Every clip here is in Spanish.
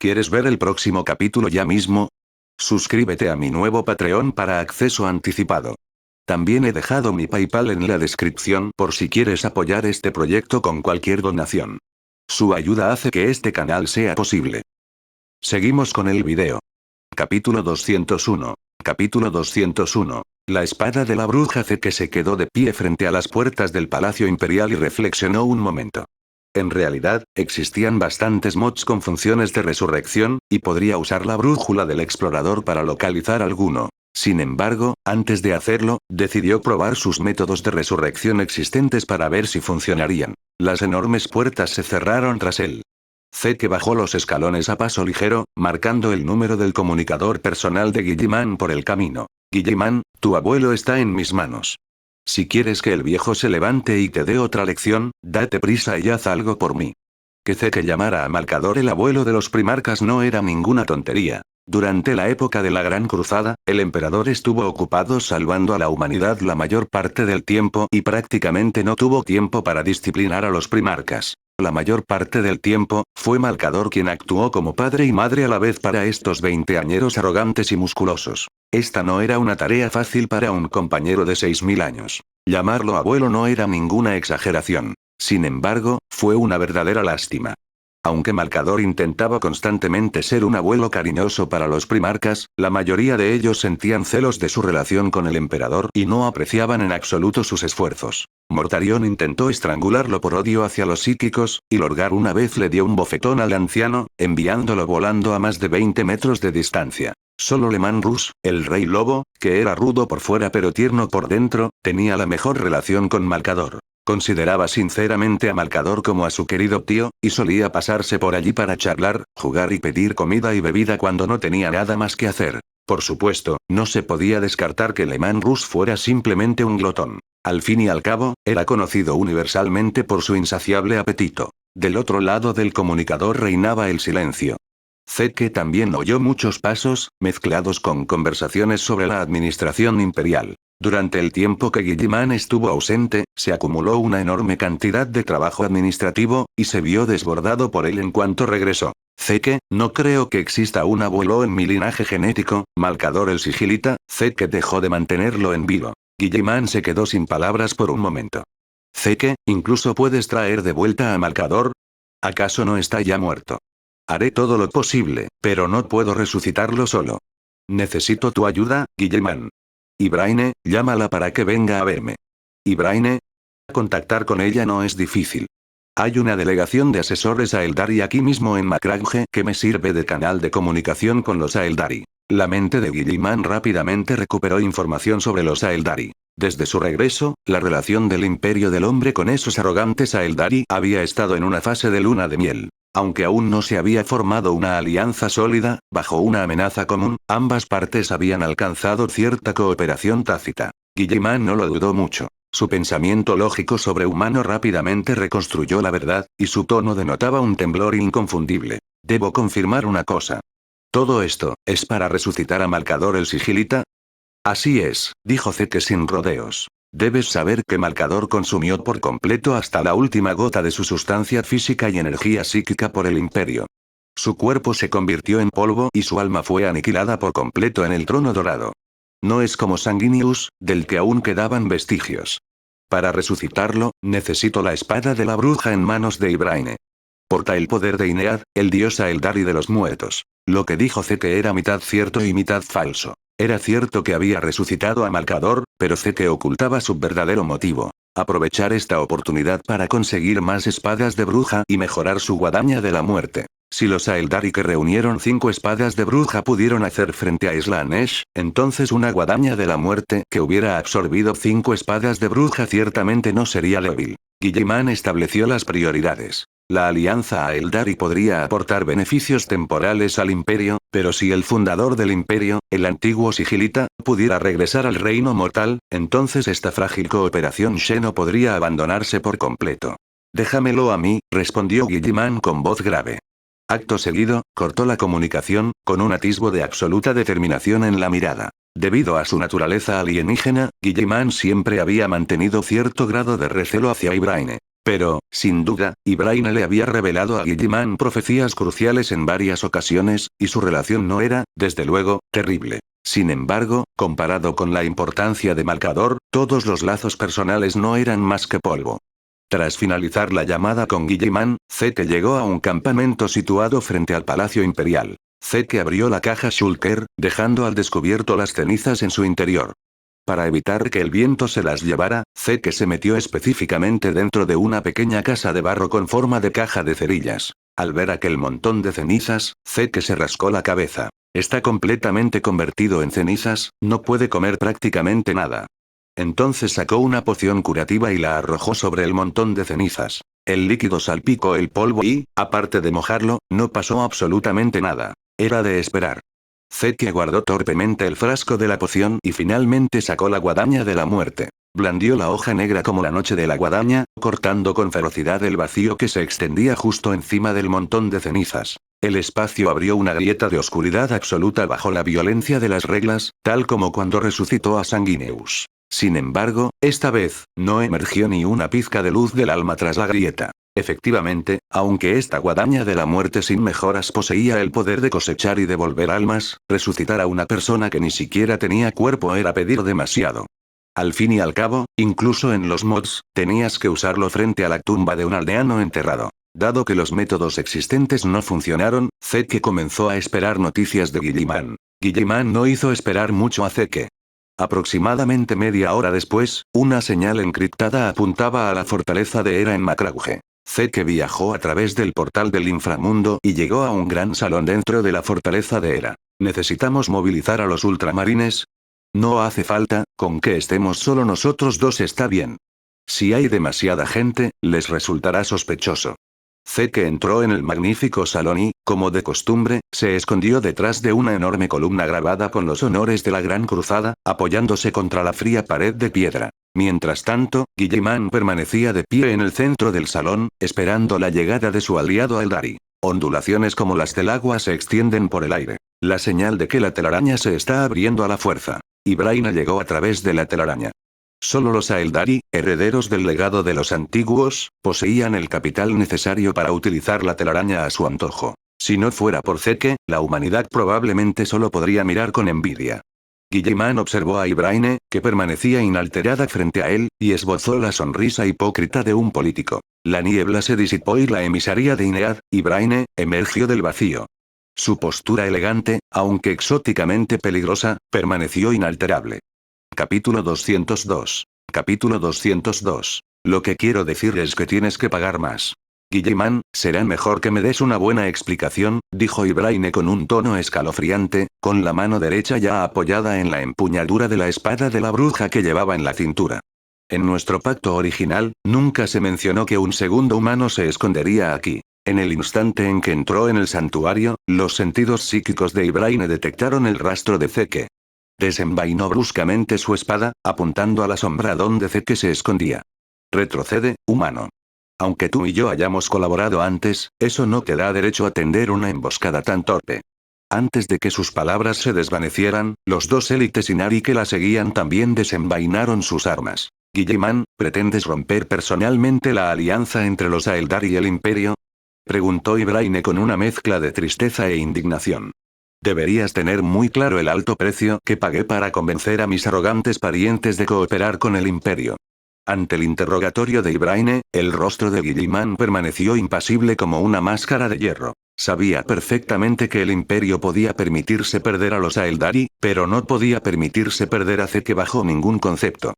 ¿Quieres ver el próximo capítulo ya mismo? Suscríbete a mi nuevo Patreon para acceso anticipado. También he dejado mi PayPal en la descripción por si quieres apoyar este proyecto con cualquier donación. Su ayuda hace que este canal sea posible. Seguimos con el video. Capítulo 201. Capítulo 201. La espada de la bruja Zeke se quedó de pie frente a las puertas del Palacio Imperial y reflexionó un momento. En realidad, existían bastantes mods con funciones de resurrección, y podría usar la brújula del explorador para localizar alguno. Sin embargo, antes de hacerlo, decidió probar sus métodos de resurrección existentes para ver si funcionarían. Las enormes puertas se cerraron tras él. Zeke bajó los escalones a paso ligero, marcando el número del comunicador personal de Guilliman por el camino. Guilliman, tu abuelo está en mis manos. Si quieres que el viejo se levante y te dé otra lección, date prisa y haz algo por mí. Que Zeke llamara a Malcador el abuelo de los primarcas no era ninguna tontería. Durante la época de la Gran Cruzada, el emperador estuvo ocupado salvando a la humanidad la mayor parte del tiempo y prácticamente no tuvo tiempo para disciplinar a los primarcas. La mayor parte del tiempo, fue Malcador quien actuó como padre y madre a la vez para estos veinteañeros arrogantes y musculosos. Esta no era una tarea fácil para un compañero de 6000 años. Llamarlo abuelo no era ninguna exageración. Sin embargo, fue una verdadera lástima. Aunque Malcador intentaba constantemente ser un abuelo cariñoso para los primarcas, la mayoría de ellos sentían celos de su relación con el emperador y no apreciaban en absoluto sus esfuerzos. Mortarion intentó estrangularlo por odio hacia los psíquicos, y Lorgar una vez le dio un bofetón al anciano, enviándolo volando a más de 20 metros de distancia. Solo Leman Russ, el rey lobo, que era rudo por fuera pero tierno por dentro, tenía la mejor relación con Malcador. Consideraba sinceramente a Malcador como a su querido tío, y solía pasarse por allí para charlar, jugar y pedir comida y bebida cuando no tenía nada más que hacer. Por supuesto, no se podía descartar que Leman Russ fuera simplemente un glotón. Al fin y al cabo, era conocido universalmente por su insaciable apetito. Del otro lado del comunicador reinaba el silencio. Zeke también oyó muchos pasos, mezclados con conversaciones sobre la administración imperial. Durante el tiempo que Guilliman estuvo ausente, se acumuló una enorme cantidad de trabajo administrativo, y se vio desbordado por él en cuanto regresó. Zeke, no creo que exista un abuelo en mi linaje genético, Malcador el sigilita. Zeke dejó de mantenerlo en vivo. Guilliman se quedó sin palabras por un momento. Zeke, ¿incluso puedes traer de vuelta a Malcador? ¿Acaso no está ya muerto? Haré todo lo posible, pero no puedo resucitarlo solo. Necesito tu ayuda, Guilliman. Ibraine, llámala para que venga a verme. Ibraine. Contactar con ella no es difícil. Hay una delegación de asesores Aeldari aquí mismo en Macragge que me sirve de canal de comunicación con los Aeldari. La mente de Guilliman rápidamente recuperó información sobre los Aeldari. Desde su regreso, la relación del Imperio del Hombre con esos arrogantes Aeldari había estado en una fase de luna de miel. Aunque aún no se había formado una alianza sólida, bajo una amenaza común, ambas partes habían alcanzado cierta cooperación tácita. Guilliman no lo dudó mucho. Su pensamiento lógico sobrehumano rápidamente reconstruyó la verdad, y su tono denotaba un temblor inconfundible. Debo confirmar una cosa. ¿Todo esto, es para resucitar a Malcador el sigilita? Así es, dijo Zeke sin rodeos. Debes saber que Malcador consumió por completo hasta la última gota de su sustancia física y energía psíquica por el Imperio. Su cuerpo se convirtió en polvo y su alma fue aniquilada por completo en el trono dorado. No es como Sanguinius, del que aún quedaban vestigios. Para resucitarlo, necesito la espada de la bruja en manos de Ibraine. Porta el poder de Inead, el dios Aeldari de los muertos. Lo que dijo Zeke era mitad cierto y mitad falso. Era cierto que había resucitado a Malcador, pero Zeke ocultaba su verdadero motivo. Aprovechar esta oportunidad para conseguir más espadas de bruja y mejorar su guadaña de la muerte. Si los Aeldari que reunieron 5 espadas de bruja pudieron hacer frente a Slanesh, entonces una guadaña de la muerte que hubiera absorbido 5 espadas de bruja ciertamente no sería débil. Guilliman estableció las prioridades. La alianza Aeldari podría aportar beneficios temporales al Imperio, pero si el fundador del Imperio, el antiguo sigilita, pudiera regresar al reino mortal, entonces esta frágil cooperación Sheno podría abandonarse por completo. Déjamelo a mí, respondió Guilliman con voz grave. Acto seguido, cortó la comunicación, con un atisbo de absoluta determinación en la mirada. Debido a su naturaleza alienígena, Guilliman siempre había mantenido cierto grado de recelo hacia Ibraine. Pero, sin duda, Ibraine le había revelado a Guilliman profecías cruciales en varias ocasiones, y su relación no era, desde luego, terrible. Sin embargo, comparado con la importancia de Malcador, todos los lazos personales no eran más que polvo. Tras finalizar la llamada con Guilliman, Zeke llegó a un campamento situado frente al Palacio Imperial. Zeke abrió la caja Shulker, dejando al descubierto las cenizas en su interior. Para evitar que el viento se las llevara, Zeke se metió específicamente dentro de una pequeña casa de barro con forma de caja de cerillas. Al ver aquel montón de cenizas, Zeke se rascó la cabeza. Está completamente convertido en cenizas, no puede comer prácticamente nada. Entonces sacó una poción curativa y la arrojó sobre el montón de cenizas. El líquido salpicó el polvo y, aparte de mojarlo, no pasó absolutamente nada. Era de esperar. Zeke guardó torpemente el frasco de la poción y finalmente sacó la guadaña de la muerte. Blandió la hoja negra como la noche de la guadaña, cortando con ferocidad el vacío que se extendía justo encima del montón de cenizas. El espacio abrió una grieta de oscuridad absoluta bajo la violencia de las reglas, tal como cuando resucitó a Sanguineus. Sin embargo, esta vez, no emergió ni una pizca de luz del alma tras la grieta. Efectivamente, aunque esta guadaña de la muerte sin mejoras poseía el poder de cosechar y devolver almas, resucitar a una persona que ni siquiera tenía cuerpo era pedir demasiado. Al fin y al cabo, incluso en los mods, tenías que usarlo frente a la tumba de un aldeano enterrado. Dado que los métodos existentes no funcionaron, Zeke comenzó a esperar noticias de Guilliman. Guilliman no hizo esperar mucho a Zeke. Aproximadamente media hora después, una señal encriptada apuntaba a la fortaleza de Hera en Macrauge. Zeke viajó a través del portal del inframundo y llegó a un gran salón dentro de la fortaleza de Hera. ¿Necesitamos movilizar a los ultramarines? No hace falta, con que estemos solo nosotros dos está bien. Si hay demasiada gente, les resultará sospechoso. Zeke entró en el magnífico salón y, como de costumbre, se escondió detrás de una enorme columna grabada con los honores de la Gran Cruzada, apoyándose contra la fría pared de piedra. Mientras tanto, Guilliman permanecía de pie en el centro del salón, esperando la llegada de su aliado Eldari. Ondulaciones como las del agua se extienden por el aire. La señal de que la telaraña se está abriendo a la fuerza. Ibraine llegó a través de la telaraña. Solo los Aeldari, herederos del legado de los antiguos, poseían el capital necesario para utilizar la telaraña a su antojo. Si no fuera por Zeke, la humanidad probablemente solo podría mirar con envidia. Guilliman observó a Ibraine, que permanecía inalterada frente a él, y esbozó la sonrisa hipócrita de un político. La niebla se disipó y la emisaria de Inead, Ibraine, emergió del vacío. Su postura elegante, aunque exóticamente peligrosa, permaneció inalterable. Capítulo 202. Capítulo 202. Lo que quiero decir es que tienes que pagar más. Guilliman, será mejor que me des una buena explicación, dijo Ibraine con un tono escalofriante, con la mano derecha ya apoyada en la empuñadura de la espada de la bruja que llevaba en la cintura. En nuestro pacto original, nunca se mencionó que un segundo humano se escondería aquí. En el instante en que entró en el santuario, los sentidos psíquicos de Ibraine detectaron el rastro de Zeke. Desenvainó bruscamente su espada, apuntando a la sombra donde Zeke se escondía. Retrocede, humano. Aunque tú y yo hayamos colaborado antes, eso no te da derecho a tender una emboscada tan torpe. Antes de que sus palabras se desvanecieran, los dos élites Inari que la seguían también desenvainaron sus armas. Guilliman, ¿pretendes romper personalmente la alianza entre los Aeldari y el Imperio? Preguntó Ibraine con una mezcla de tristeza e indignación. Deberías tener muy claro el alto precio que pagué para convencer a mis arrogantes parientes de cooperar con el Imperio. Ante el interrogatorio de Ibraine, el rostro de Guilliman permaneció impasible como una máscara de hierro. Sabía perfectamente que el Imperio podía permitirse perder a los Aeldari, pero no podía permitirse perder a Zeke bajo ningún concepto.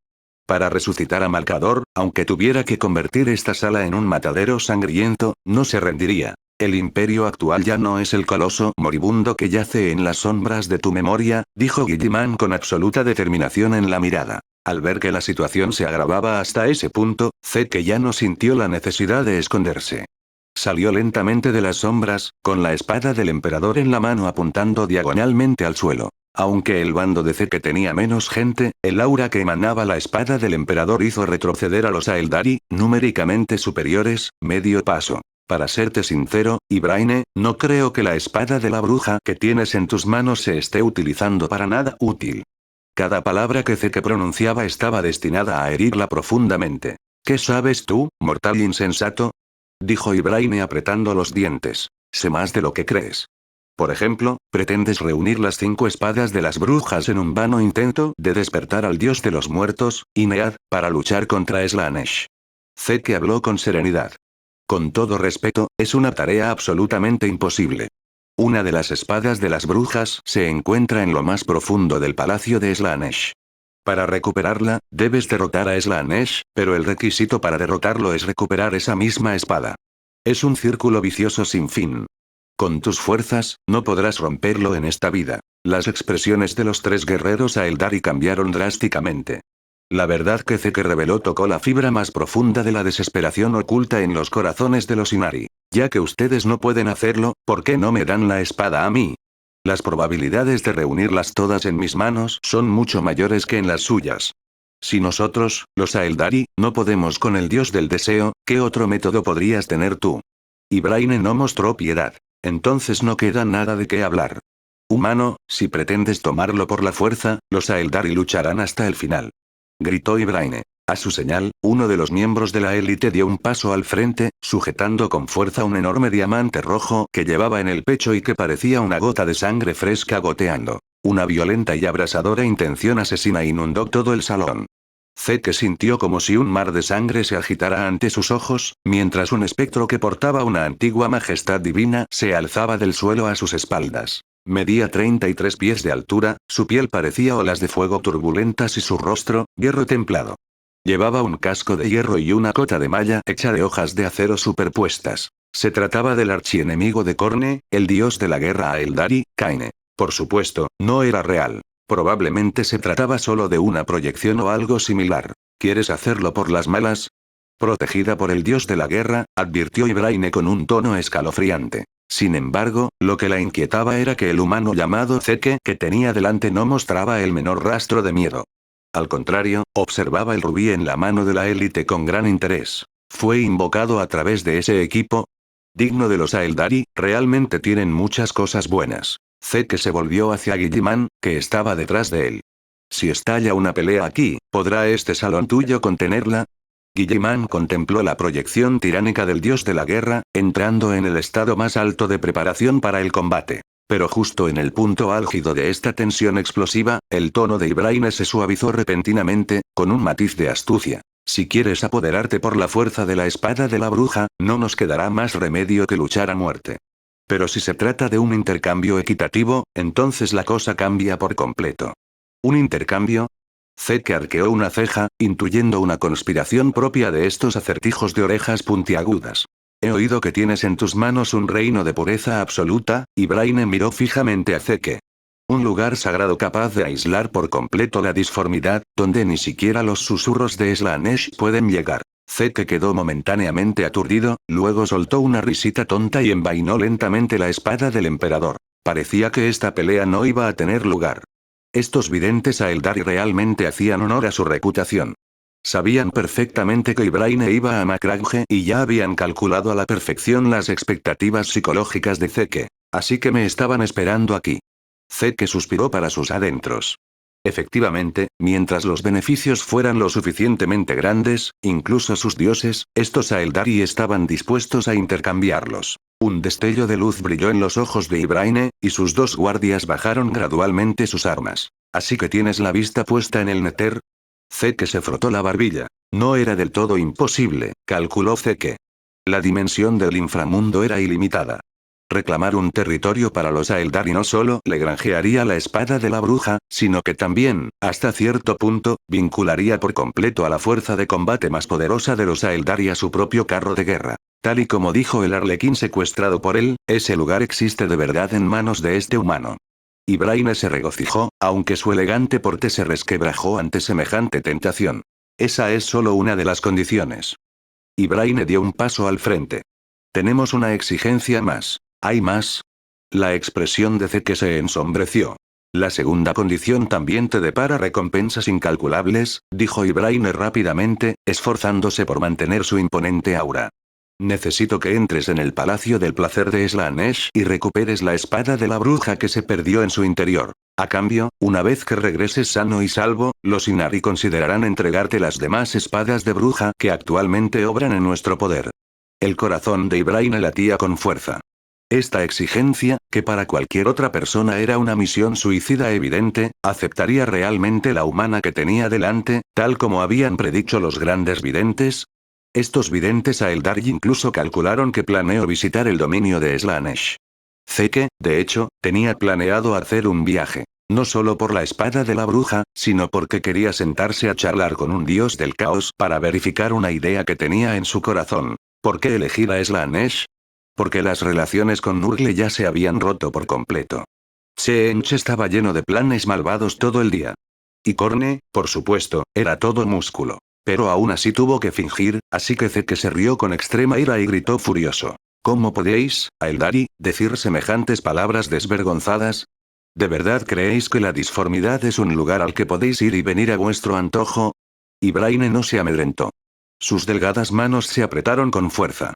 Para resucitar a Malcador, aunque tuviera que convertir esta sala en un matadero sangriento, no se rendiría. El imperio actual ya no es el coloso moribundo que yace en las sombras de tu memoria, dijo Guilliman con absoluta determinación en la mirada. Al ver que la situación se agravaba hasta ese punto, Zeke ya no sintió la necesidad de esconderse. Salió lentamente de las sombras, con la espada del emperador en la mano apuntando diagonalmente al suelo. Aunque el bando de Zeke tenía menos gente, el aura que emanaba la espada del emperador hizo retroceder a los Aeldari, numéricamente superiores, medio paso. Para serte sincero, Ibraine, no creo que la espada de la bruja que tienes en tus manos se esté utilizando para nada útil. Cada palabra que Zeke pronunciaba estaba destinada a herirla profundamente. ¿Qué sabes tú, mortal insensato? Dijo Ibraine apretando los dientes. Sé más de lo que crees. Por ejemplo, pretendes reunir las 5 espadas de las brujas en un vano intento de despertar al dios de los muertos, Inead, para luchar contra Slaanesh. Zeke habló con serenidad. Con todo respeto, es una tarea absolutamente imposible. Una de las espadas de las brujas se encuentra en lo más profundo del palacio de Slaanesh. Para recuperarla, debes derrotar a Slaanesh, pero el requisito para derrotarlo es recuperar esa misma espada. Es un círculo vicioso sin fin. Con tus fuerzas, no podrás romperlo en esta vida. Las expresiones de los 3 guerreros Aeldari cambiaron drásticamente. La verdad que Zeke reveló tocó la fibra más profunda de la desesperación oculta en los corazones de los Inari. Ya que ustedes no pueden hacerlo, ¿por qué no me dan la espada a mí? Las probabilidades de reunirlas todas en mis manos son mucho mayores que en las suyas. Si nosotros, los Aeldari, no podemos con el dios del deseo, ¿qué otro método podrías tener tú? Ibraine no mostró piedad. Entonces no queda nada de qué hablar. Humano, si pretendes tomarlo por la fuerza, los Aeldari lucharán hasta el final. Gritó Ibraine. A su señal, uno de los miembros de la élite dio un paso al frente, sujetando con fuerza un enorme diamante rojo que llevaba en el pecho y que parecía una gota de sangre fresca goteando. Una violenta y abrasadora intención asesina inundó todo el salón. Zeke sintió como si un mar de sangre se agitara ante sus ojos, mientras un espectro que portaba una antigua majestad divina se alzaba del suelo a sus espaldas. Medía 33 pies de altura, su piel parecía olas de fuego turbulentas y su rostro, hierro templado. Llevaba un casco de hierro y una cota de malla hecha de hojas de acero superpuestas. Se trataba del archienemigo de Khorne, el dios de la guerra Aeldari, Kaine. Por supuesto, no era real. Probablemente se trataba solo de una proyección o algo similar. ¿Quieres hacerlo por las malas? Protegida por el dios de la guerra, advirtió Ibraine con un tono escalofriante. Sin embargo, lo que la inquietaba era que el humano llamado Zeke que tenía delante no mostraba el menor rastro de miedo. Al contrario, observaba el rubí en la mano de la élite con gran interés. ¿Fue invocado a través de ese equipo? Digno de los Aeldari, realmente tienen muchas cosas buenas. Zeke se volvió hacia Guilliman, que estaba detrás de él. Si estalla una pelea aquí, ¿podrá este salón tuyo contenerla? Guilliman contempló la proyección tiránica del dios de la guerra, entrando en el estado más alto de preparación para el combate. Pero justo en el punto álgido de esta tensión explosiva, el tono de Ibraine se suavizó repentinamente, con un matiz de astucia. Si quieres apoderarte por la fuerza de la espada de la bruja, no nos quedará más remedio que luchar a muerte. Pero si se trata de un intercambio equitativo, entonces la cosa cambia por completo. ¿Un intercambio? Zeke arqueó una ceja, intuyendo una conspiración propia de estos acertijos de orejas puntiagudas. He oído que tienes en tus manos un reino de pureza absoluta, y Ibraine miró fijamente a Zeke. Un lugar sagrado capaz de aislar por completo la disformidad, donde ni siquiera los susurros de Slaanesh pueden llegar. Zeke quedó momentáneamente aturdido, luego soltó una risita tonta y envainó lentamente la espada del emperador. Parecía que esta pelea no iba a tener lugar. Estos videntes Aeldari realmente hacían honor a su reputación. Sabían perfectamente que Ibraine iba a Macragge y ya habían calculado a la perfección las expectativas psicológicas de Zeke. Así que me estaban esperando aquí. Zeke suspiró para sus adentros. Efectivamente, mientras los beneficios fueran lo suficientemente grandes, incluso sus dioses, estos Aeldari estaban dispuestos a intercambiarlos. Un destello de luz brilló en los ojos de Ibraine, y sus 2 guardias bajaron gradualmente sus armas. ¿Así que tienes la vista puesta en el Nether? Zeke se frotó la barbilla. No era del todo imposible, calculó Zeke. La dimensión del inframundo era ilimitada. Reclamar un territorio para los Aeldari no solo le granjearía la espada de la bruja, sino que también, hasta cierto punto, vincularía por completo a la fuerza de combate más poderosa de los Aeldari a su propio carro de guerra. Tal y como dijo el arlequín secuestrado por él, ese lugar existe de verdad en manos de este humano. Ibraine se regocijó, aunque su elegante porte se resquebrajó ante semejante tentación. Esa es solo una de las condiciones. Ibraine dio un paso al frente. Tenemos una exigencia más. ¿Hay más? La expresión de Zeke se ensombreció. La segunda condición también te depara recompensas incalculables, dijo Ibraine rápidamente, esforzándose por mantener su imponente aura. Necesito que entres en el Palacio del Placer de Slaanesh y recuperes la espada de la bruja que se perdió en su interior. A cambio, una vez que regreses sano y salvo, los Inari considerarán entregarte las demás espadas de bruja que actualmente obran en nuestro poder. El corazón de Ibrahim latía con fuerza. Esta exigencia, que para cualquier otra persona era una misión suicida evidente, ¿aceptaría realmente la humana que tenía delante, tal como habían predicho los grandes videntes? Estos videntes Aeldari incluso calcularon que planeó visitar el dominio de Slaanesh. Zeke, de hecho, tenía planeado hacer un viaje. No solo por la espada de la bruja, sino porque quería sentarse a charlar con un dios del caos para verificar una idea que tenía en su corazón. ¿Por qué elegir a Slaanesh? Porque las relaciones con Nurgle ya se habían roto por completo. Cheench estaba lleno de planes malvados todo el día. Y Corne, por supuesto, era todo músculo. Pero aún así tuvo que fingir, así que Zeke se rió con extrema ira y gritó furioso. ¿Cómo podéis, Aeldari, decir semejantes palabras desvergonzadas? ¿De verdad creéis que la disformidad es un lugar al que podéis ir y venir a vuestro antojo? Ibraine no se amedrentó. Sus delgadas manos se apretaron con fuerza.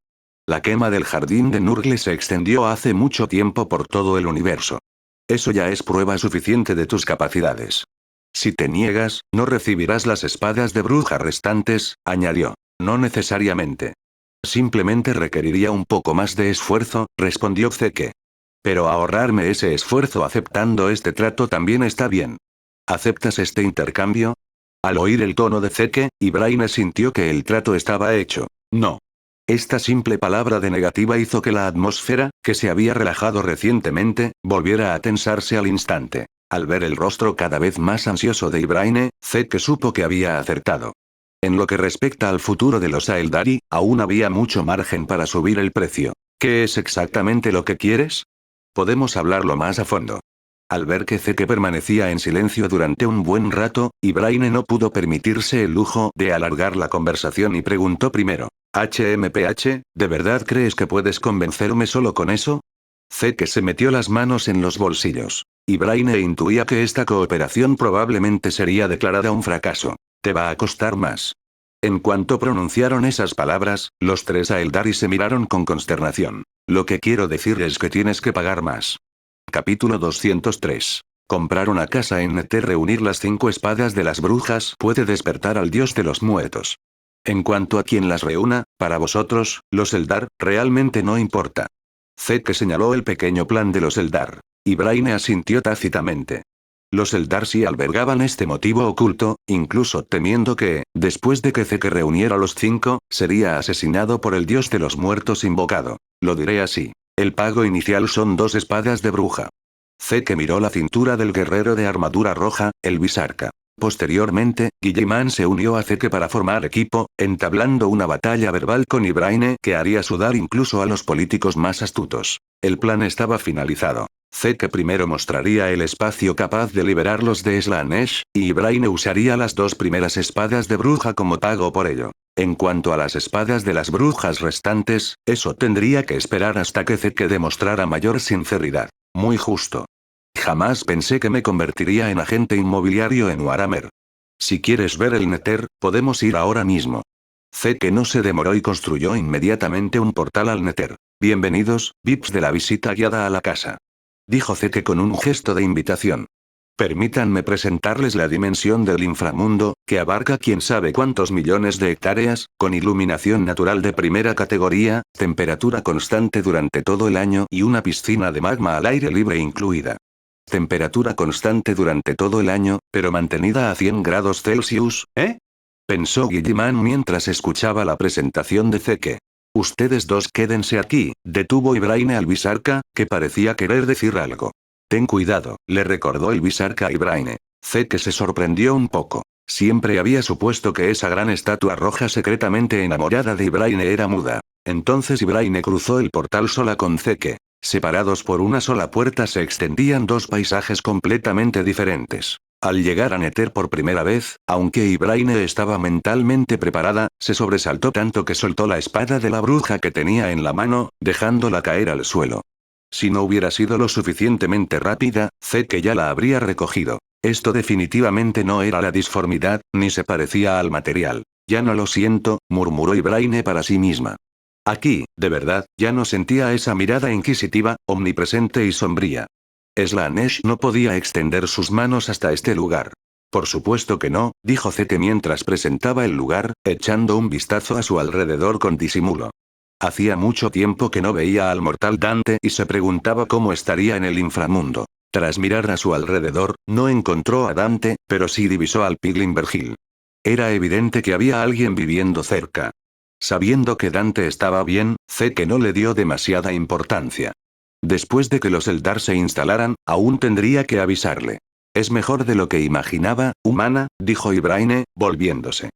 La quema del jardín de Nurgle se extendió hace mucho tiempo por todo el universo. Eso ya es prueba suficiente de tus capacidades. Si te niegas, no recibirás las espadas de bruja restantes, añadió. No necesariamente. Simplemente requeriría un poco más de esfuerzo, respondió Zeke. Pero ahorrarme ese esfuerzo aceptando este trato también está bien. ¿Aceptas este intercambio? Al oír el tono de Zeke, Ibrahim sintió que el trato estaba hecho. No. Esta simple palabra de negativa hizo que la atmósfera, que se había relajado recientemente, volviera a tensarse al instante. Al ver el rostro cada vez más ansioso de Ibrahim, Zeke supo que había acertado. En lo que respecta al futuro de los Aeldari, aún había mucho margen para subir el precio. ¿Qué es exactamente lo que quieres? Podemos hablarlo más a fondo. Al ver que Zeke permanecía en silencio durante un buen rato, Ibrahim no pudo permitirse el lujo de alargar la conversación y preguntó primero. HMPH, ¿de verdad crees que puedes convencerme solo con eso? Zeke se metió las manos en los bolsillos. Ibrahim intuía que esta cooperación probablemente sería declarada un fracaso. Te va a costar más. En cuanto pronunciaron esas palabras, los tres Aeldari se miraron con consternación. Lo que quiero decir es que tienes que pagar más. Capítulo 203. Comprar una casa en Nether. Reunir las 5 espadas de las brujas puede despertar al dios de los muertos. En cuanto a quien las reúna, para vosotros, los Eldar, realmente no importa. Zeke señaló el pequeño plan de los Eldar. Ibrahim asintió tácitamente. Los Eldar sí albergaban este motivo oculto, incluso temiendo que, después de que Zeke reuniera los 5, sería asesinado por el dios de los muertos invocado. Lo diré así. El pago inicial son 2 espadas de bruja. Zeke miró la cintura del guerrero de armadura roja, el Visarca. Posteriormente, Guilliman se unió a Zeke para formar equipo, entablando una batalla verbal con Ibrahim que haría sudar incluso a los políticos más astutos. El plan estaba finalizado. Zeke primero mostraría el espacio capaz de liberarlos de Slaanesh, y Ibrahim usaría las 2 primeras espadas de bruja como pago por ello. En cuanto a las espadas de las brujas restantes, eso tendría que esperar hasta que Zeke demostrara mayor sinceridad. Muy justo. Jamás pensé que me convertiría en agente inmobiliario en Warhammer. Si quieres ver el Nether, podemos ir ahora mismo. Zeke no se demoró y construyó inmediatamente un portal al Nether. Bienvenidos, VIPs de la visita guiada a la casa. Dijo Zeke con un gesto de invitación. Permítanme presentarles la dimensión del inframundo, que abarca quién sabe cuántos millones de hectáreas, con iluminación natural de primera categoría, temperatura constante durante todo el año y una piscina de magma al aire libre incluida. Temperatura constante durante todo el año, pero mantenida a 100 grados Celsius, ¿eh? Pensó Guilliman mientras escuchaba la presentación de Zeke. Ustedes dos quédense aquí, detuvo Ibrahim al Visarca, que parecía querer decir algo. Ten cuidado, le recordó el Visarca a Ibrahim. Zeke se sorprendió un poco. Siempre había supuesto que esa gran estatua roja secretamente enamorada de Ibrahim era muda. Entonces Ibrahim cruzó el portal sola con Zeke. Separados por una sola puerta se extendían 2 paisajes completamente diferentes. Al llegar a Nether por primera vez, aunque Ibrahim estaba mentalmente preparada, se sobresaltó tanto que soltó la espada de la bruja que tenía en la mano, dejándola caer al suelo. Si no hubiera sido lo suficientemente rápida, Zeke ya la habría recogido. Esto definitivamente no era la disformidad, ni se parecía al material. Ya no lo siento, murmuró Ibrahim para sí misma. Aquí, de verdad, ya no sentía esa mirada inquisitiva, omnipresente y sombría. Slanesh no podía extender sus manos hasta este lugar. Por supuesto que no, dijo Zeke mientras presentaba el lugar, echando un vistazo a su alrededor con disimulo. Hacía mucho tiempo que no veía al mortal Dante y se preguntaba cómo estaría en el inframundo. Tras mirar a su alrededor, no encontró a Dante, pero sí divisó al Piglin Vergil. Era evidente que había alguien viviendo cerca. Sabiendo que Dante estaba bien, Zeke no le dio demasiada importancia. Después de que los Eldar se instalaran, aún tendría que avisarle. Es mejor de lo que imaginaba, humana, dijo Ibraine, volviéndose.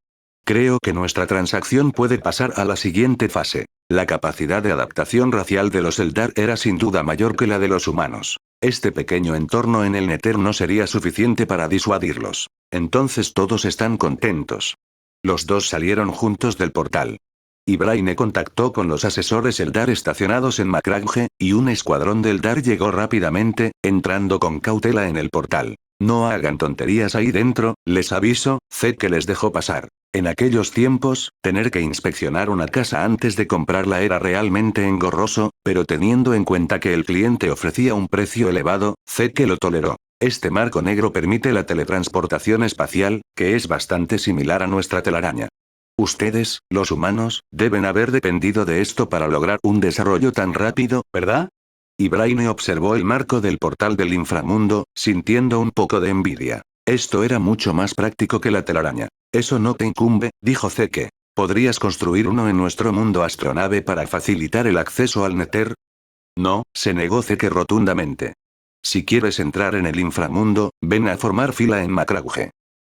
Creo que nuestra transacción puede pasar a la siguiente fase. La capacidad de adaptación racial de los Eldar era sin duda mayor que la de los humanos. Este pequeño entorno en el Nether no sería suficiente para disuadirlos. Entonces todos están contentos. Los dos salieron juntos del portal. Ibraine contactó con los asesores Eldar estacionados en Macragge, y un escuadrón de Eldar llegó rápidamente, entrando con cautela en el portal. No hagan tonterías ahí dentro, les aviso, Zeke les dejó pasar. En aquellos tiempos, tener que inspeccionar una casa antes de comprarla era realmente engorroso, pero teniendo en cuenta que el cliente ofrecía un precio elevado, Zeke lo toleró. Este marco negro permite la teletransportación espacial, que es bastante similar a nuestra telaraña. Ustedes, los humanos, deben haber dependido de esto para lograr un desarrollo tan rápido, ¿verdad? Ibraine observó el marco del portal del inframundo, sintiendo un poco de envidia. Esto era mucho más práctico que la telaraña. Eso no te incumbe, dijo Zeke. ¿Podrías construir uno en nuestro mundo astronave para facilitar el acceso al Nether? No, se negó Zeke rotundamente. Si quieres entrar en el inframundo, ven a formar fila en Macragge.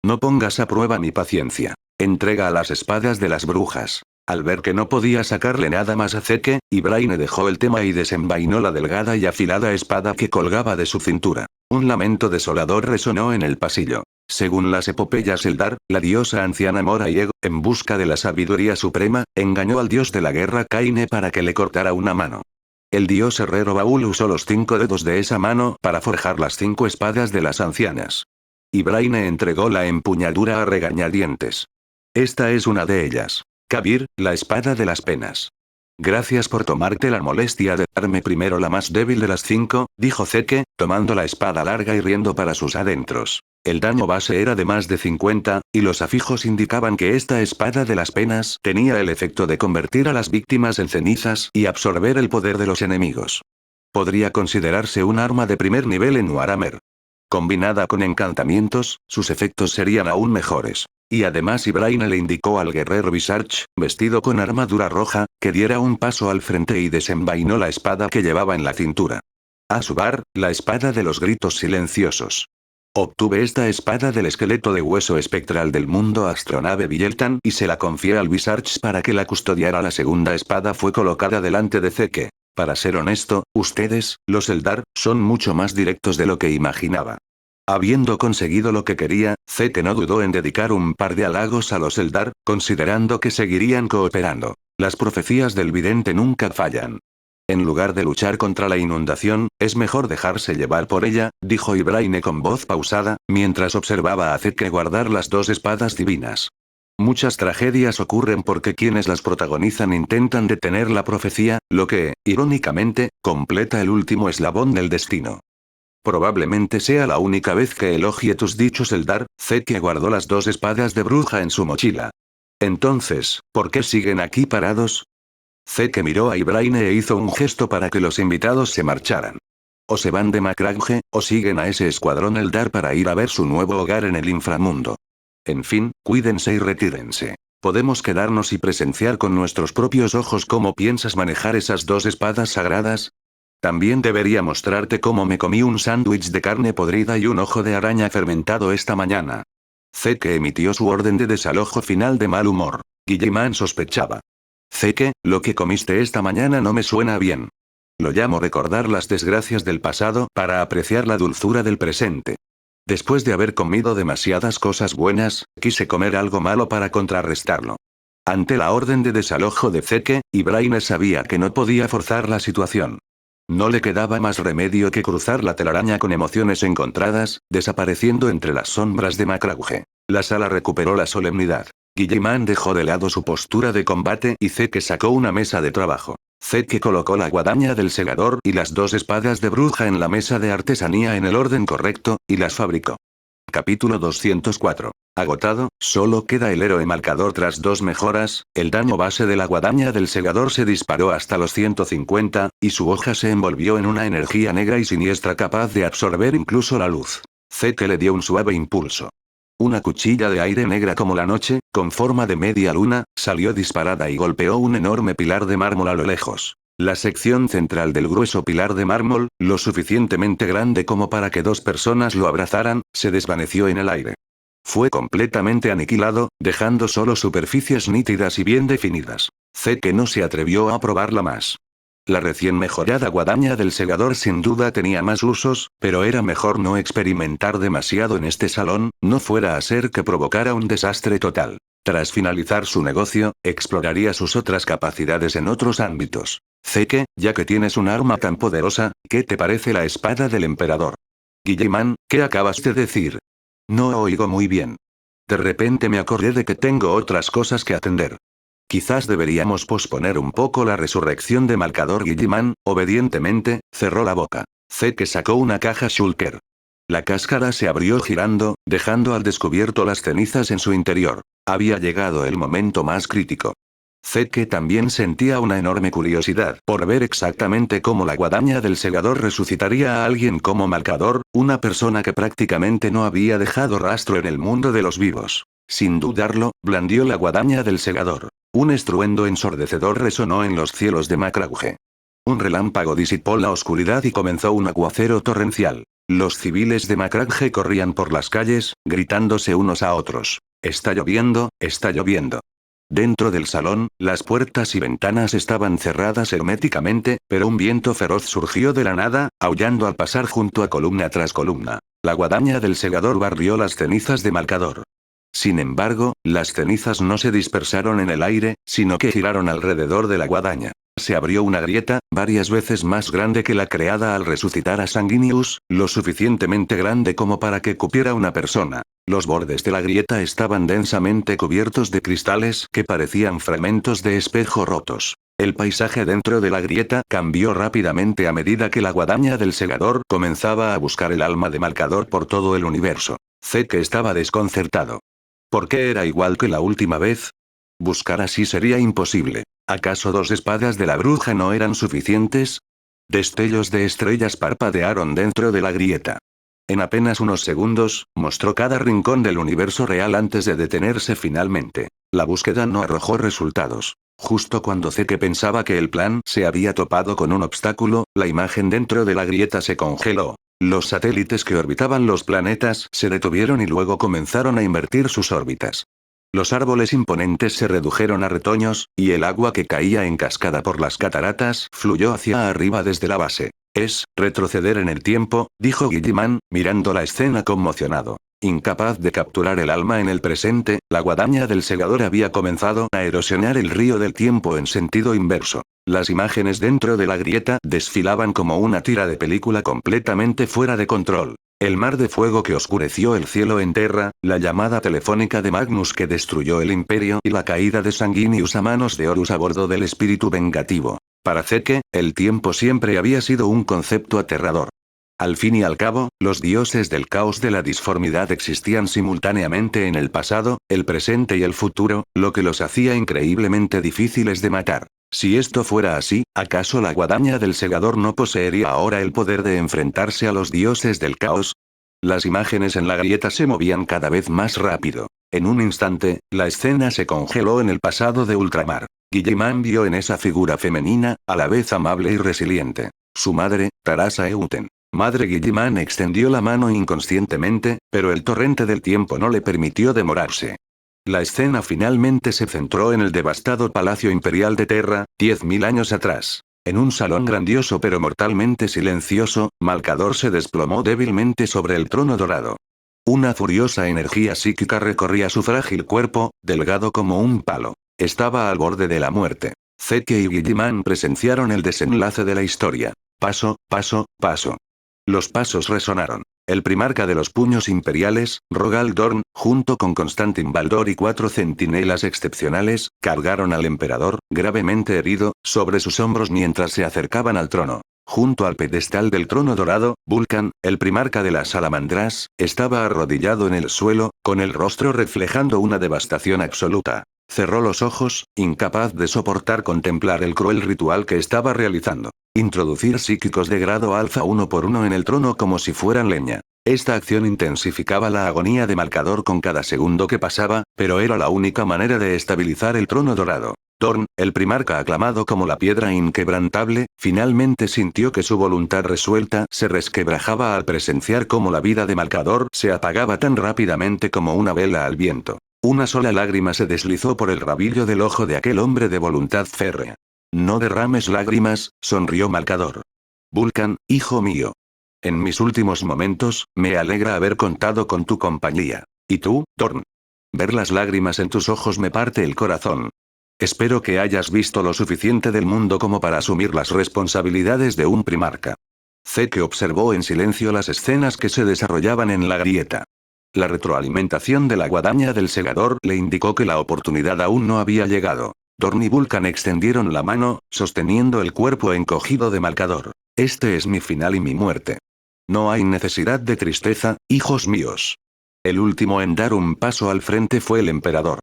No pongas a prueba mi paciencia. Entrega a las espadas de las brujas. Al ver que no podía sacarle nada más a Zeke, Ibraine dejó el tema y desenvainó la delgada y afilada espada que colgaba de su cintura. Un lamento desolador resonó en el pasillo. Según las epopeyas Eldar, la diosa anciana Mora Yego, en busca de la sabiduría suprema, engañó al dios de la guerra Kaine para que le cortara una mano. El dios herrero Baul usó los 5 dedos de esa mano para forjar las 5 espadas de las ancianas. Ibraine entregó la empuñadura a regañadientes. Esta es una de ellas. Kabir, la espada de las penas. Gracias por tomarte la molestia de darme primero la más débil de las 5, dijo Zeke, tomando la espada larga y riendo para sus adentros. El daño base era de más de 50, y los afijos indicaban que esta espada de las penas tenía el efecto de convertir a las víctimas en cenizas y absorber el poder de los enemigos. Podría considerarse un arma de primer nivel en Warhammer. Combinada con encantamientos, sus efectos serían aún mejores. Y además Ibraine le indicó al guerrero Visarch, vestido con armadura roja, que diera un paso al frente y desenvainó la espada que llevaba en la cintura. Asubar, la espada de los gritos silenciosos. Obtuve esta espada del esqueleto de hueso espectral del mundo astronave Villeltan y se la confié al Visarch para que la custodiara. La segunda espada fue colocada delante de Zeke. Para ser honesto, ustedes, los Eldar, son mucho más directos de lo que imaginaba. Habiendo conseguido lo que quería, Zeke no dudó en dedicar un par de halagos a los Eldar, considerando que seguirían cooperando. Las profecías del vidente nunca fallan. En lugar de luchar contra la inundación, es mejor dejarse llevar por ella, dijo Ibraine con voz pausada, mientras observaba a Zeke guardar las 2 espadas divinas. Muchas tragedias ocurren porque quienes las protagonizan intentan detener la profecía, lo que, irónicamente, completa el último eslabón del destino. Probablemente sea la única vez que elogie tus dichos Eldar. Zeke guardó las 2 espadas de bruja en su mochila. Entonces, ¿por qué siguen aquí parados? Zeke miró a Ibraine e hizo un gesto para que los invitados se marcharan. O se van de Macragge, o siguen a ese escuadrón Eldar para ir a ver su nuevo hogar en el inframundo. En fin, cuídense y retírense. Podemos quedarnos y presenciar con nuestros propios ojos cómo piensas manejar esas 2 espadas sagradas. También debería mostrarte cómo me comí un sándwich de carne podrida y un ojo de araña fermentado esta mañana. Zeke emitió su orden de desalojo final de mal humor. Guilliman sospechaba. Zeke, lo que comiste esta mañana no me suena bien. Lo llamo recordar las desgracias del pasado para apreciar la dulzura del presente. Después de haber comido demasiadas cosas buenas, quise comer algo malo para contrarrestarlo. Ante la orden de desalojo de Zeke, Ibraine sabía que no podía forzar la situación. No le quedaba más remedio que cruzar la telaraña con emociones encontradas, desapareciendo entre las sombras de Macragge. La sala recuperó la solemnidad. Guilliman dejó de lado su postura de combate y Zeke sacó una mesa de trabajo. Zeke colocó la guadaña del segador y las dos espadas de bruja en la mesa de artesanía en el orden correcto, y las fabricó. Capítulo 204. Agotado, solo queda el héroe marcador tras dos mejoras, el daño base de la guadaña del segador se disparó hasta los 150, y su hoja se envolvió en una energía negra y siniestra capaz de absorber incluso la luz. Zeke le dio un suave impulso. Una cuchilla de aire negra como la noche, con forma de media luna, salió disparada y golpeó un enorme pilar de mármol a lo lejos. La sección central del grueso pilar de mármol, lo suficientemente grande como para que dos personas lo abrazaran, se desvaneció en el aire. Fue completamente aniquilado, dejando solo superficies nítidas y bien definidas. Zeke no se atrevió a probarla más. La recién mejorada guadaña del segador sin duda tenía más usos, pero era mejor no experimentar demasiado en este salón, no fuera a ser que provocara un desastre total. Tras finalizar su negocio, exploraría sus otras capacidades en otros ámbitos. Zeke, ya que tienes un arma tan poderosa, ¿qué te parece la espada del emperador? Guilliman, ¿qué acabas de decir? No oigo muy bien. De repente me acordé de que tengo otras cosas que atender. Quizás deberíamos posponer un poco la resurrección de Marcador. Guilliman, obedientemente, cerró la boca. Zeke sacó una caja Shulker. La cáscara se abrió girando, dejando al descubierto las cenizas en su interior. Había llegado el momento más crítico. Zeke también sentía una enorme curiosidad por ver exactamente cómo la guadaña del segador resucitaría a alguien como Marcador, una persona que prácticamente no había dejado rastro en el mundo de los vivos. Sin dudarlo, blandió la guadaña del segador. Un estruendo ensordecedor resonó en los cielos de Macrauge. Un relámpago disipó la oscuridad y comenzó un aguacero torrencial. Los civiles de Macrauge corrían por las calles, gritándose unos a otros. «Está lloviendo, está lloviendo». Dentro del salón, las puertas y ventanas estaban cerradas herméticamente, pero un viento feroz surgió de la nada, aullando al pasar junto a columna tras columna. La guadaña del segador barrió las cenizas de Marcador. Sin embargo, las cenizas no se dispersaron en el aire, sino que giraron alrededor de la guadaña. Se abrió una grieta, varias veces más grande que la creada al resucitar a Sanguinius, lo suficientemente grande como para que cupiera una persona. Los bordes de la grieta estaban densamente cubiertos de cristales que parecían fragmentos de espejo rotos. El paisaje dentro de la grieta cambió rápidamente a medida que la guadaña del segador comenzaba a buscar el alma de Marcador por todo el universo. Zeke estaba desconcertado. ¿Por qué era igual que la última vez? Buscar así sería imposible. ¿Acaso dos espadas de la bruja no eran suficientes? Destellos de estrellas parpadearon dentro de la grieta. En apenas unos segundos, mostró cada rincón del universo real antes de detenerse finalmente. La búsqueda no arrojó resultados. Justo cuando Zeke pensaba que el plan se había topado con un obstáculo, la imagen dentro de la grieta se congeló. Los satélites que orbitaban los planetas se detuvieron y luego comenzaron a invertir sus órbitas. Los árboles imponentes se redujeron a retoños, y el agua que caía en cascada por las cataratas fluyó hacia arriba desde la base. Es retroceder en el tiempo, dijo Guilliman, mirando la escena conmocionado. Incapaz de capturar el alma en el presente, la guadaña del segador había comenzado a erosionar el río del tiempo en sentido inverso. Las imágenes dentro de la grieta desfilaban como una tira de película completamente fuera de control. El mar de fuego que oscureció el cielo en Terra, la llamada telefónica de Magnus que destruyó el imperio y la caída de Sanguinius a manos de Horus a bordo del espíritu vengativo. Para Zeke, el tiempo siempre había sido un concepto aterrador. Al fin y al cabo, los dioses del caos de la disformidad existían simultáneamente en el pasado, el presente y el futuro, lo que los hacía increíblemente difíciles de matar. Si esto fuera así, ¿acaso la guadaña del segador no poseería ahora el poder de enfrentarse a los dioses del caos? Las imágenes en la grieta se movían cada vez más rápido. En un instante, la escena se congeló en el pasado de ultramar. Guilliman vio en esa figura femenina, a la vez amable y resiliente, su madre, Tarasa Euten. Madre. Guilliman extendió la mano inconscientemente, pero el torrente del tiempo no le permitió demorarse. La escena finalmente se centró en el devastado Palacio Imperial de Terra, 10.000 años atrás. En un salón grandioso pero mortalmente silencioso, Marcador se desplomó débilmente sobre el trono dorado. Una furiosa energía psíquica recorría su frágil cuerpo, delgado como un palo. Estaba al borde de la muerte. Zeke y Guilliman presenciaron el desenlace de la historia. Paso, paso, paso. Los pasos resonaron. El primarca de los puños imperiales, Rogal Dorn, junto con Constantin Baldor y 4 centinelas excepcionales, cargaron al emperador, gravemente herido, sobre sus hombros mientras se acercaban al trono. Junto al pedestal del trono dorado, Vulcan, el primarca de las salamandras, estaba arrodillado en el suelo, con el rostro reflejando una devastación absoluta. Cerró los ojos, incapaz de soportar contemplar el cruel ritual que estaba realizando. Introducir psíquicos de grado alfa uno por uno en el trono como si fueran leña. Esta acción intensificaba la agonía de Malcador con cada segundo que pasaba, pero era la única manera de estabilizar el trono dorado. Dorn, el primarca aclamado como la piedra inquebrantable, finalmente sintió que su voluntad resuelta se resquebrajaba al presenciar cómo la vida de Malcador se apagaba tan rápidamente como una vela al viento. Una sola lágrima se deslizó por el rabillo del ojo de aquel hombre de voluntad férrea. No derrames lágrimas, sonrió Malcador. Vulcan, hijo mío. En mis últimos momentos, me alegra haber contado con tu compañía. ¿Y tú, Dorn? Ver las lágrimas en tus ojos me parte el corazón. Espero que hayas visto lo suficiente del mundo como para asumir las responsabilidades de un primarca. Zeke observó en silencio las escenas que se desarrollaban en la grieta. La retroalimentación de la guadaña del segador le indicó que la oportunidad aún no había llegado. Dorn y Vulcan extendieron la mano, sosteniendo el cuerpo encogido de Malcador. Este es mi final y mi muerte. No hay necesidad de tristeza, hijos míos. El último en dar un paso al frente fue el emperador.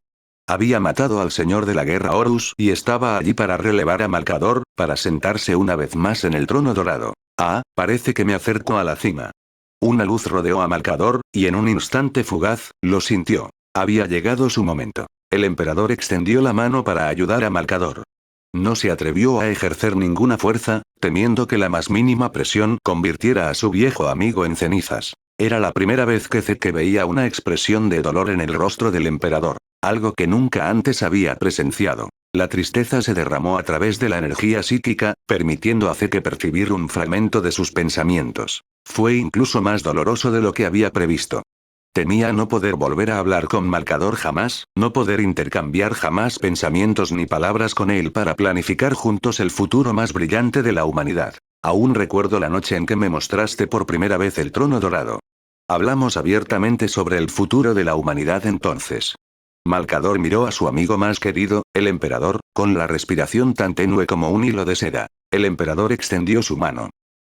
Había matado al señor de la guerra Horus y estaba allí para relevar a Malcador, para sentarse una vez más en el trono dorado. Ah, parece que me acerco a la cima. Una luz rodeó a Malcador, y en un instante fugaz, lo sintió. Había llegado su momento. El emperador extendió la mano para ayudar a Malcador. No se atrevió a ejercer ninguna fuerza, temiendo que la más mínima presión convirtiera a su viejo amigo en cenizas. Era la primera vez que Zeke veía una expresión de dolor en el rostro del emperador, algo que nunca antes había presenciado. La tristeza se derramó a través de la energía psíquica, permitiendo a Zeke percibir un fragmento de sus pensamientos. Fue incluso más doloroso de lo que había previsto. Temía no poder volver a hablar con Malcador jamás, no poder intercambiar jamás pensamientos ni palabras con él para planificar juntos el futuro más brillante de la humanidad. Aún recuerdo la noche en que me mostraste por primera vez el trono dorado. Hablamos abiertamente sobre el futuro de la humanidad entonces. Malcador miró a su amigo más querido, el emperador, con la respiración tan tenue como un hilo de seda. El emperador extendió su mano.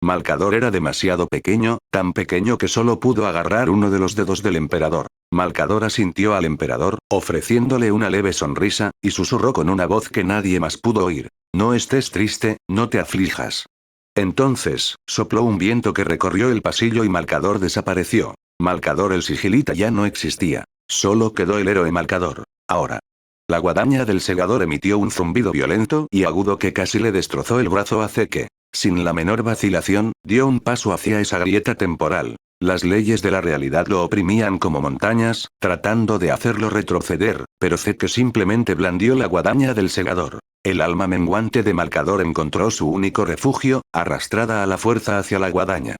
Malcador era demasiado pequeño, tan pequeño que solo pudo agarrar uno de los dedos del emperador. Malcador asintió al emperador, ofreciéndole una leve sonrisa, y susurró con una voz que nadie más pudo oír. No estés triste, no te aflijas. Entonces, sopló un viento que recorrió el pasillo y Malcador desapareció. Malcador el sigilita ya no existía. Solo quedó el héroe Malcador. Ahora. La guadaña del segador emitió un zumbido violento y agudo que casi le destrozó el brazo a Zeke. Sin la menor vacilación, dio un paso hacia esa grieta temporal. Las leyes de la realidad lo oprimían como montañas, tratando de hacerlo retroceder, pero Zeke simplemente blandió la guadaña del segador. El alma menguante de Malcador encontró su único refugio, arrastrada a la fuerza hacia la guadaña.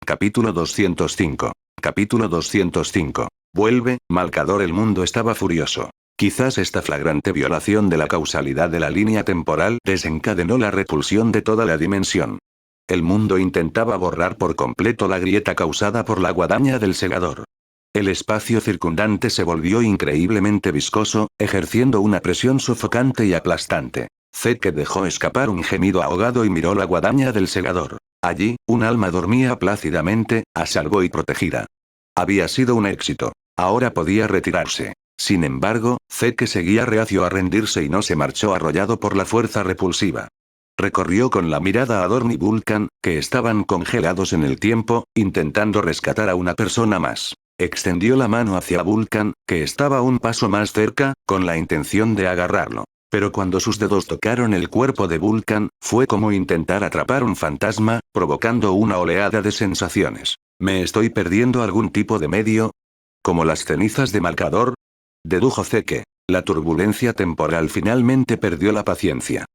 Capítulo 205. Capítulo 205. Vuelve, Malcador. El mundo estaba furioso. Quizás esta flagrante violación de la causalidad de la línea temporal desencadenó la repulsión de toda la dimensión. El mundo intentaba borrar por completo la grieta causada por la guadaña del segador. El espacio circundante se volvió increíblemente viscoso, ejerciendo una presión sofocante y aplastante. Zeke dejó escapar un gemido ahogado y miró la guadaña del segador. Allí, un alma dormía plácidamente, a salvo y protegida. Había sido un éxito. Ahora podía retirarse. Sin embargo, Zeke seguía reacio a rendirse y no se marchó arrollado por la fuerza repulsiva. Recorrió con la mirada a Dorn y Vulcan, que estaban congelados en el tiempo, intentando rescatar a una persona más. Extendió la mano hacia Vulcan, que estaba un paso más cerca, con la intención de agarrarlo. Pero cuando sus dedos tocaron el cuerpo de Vulcan, fue como intentar atrapar un fantasma, provocando una oleada de sensaciones. ¿Me estoy perdiendo algún tipo de medio? ¿Como las cenizas de Malcador? Dedujo Zeke. La turbulencia temporal finalmente perdió la paciencia.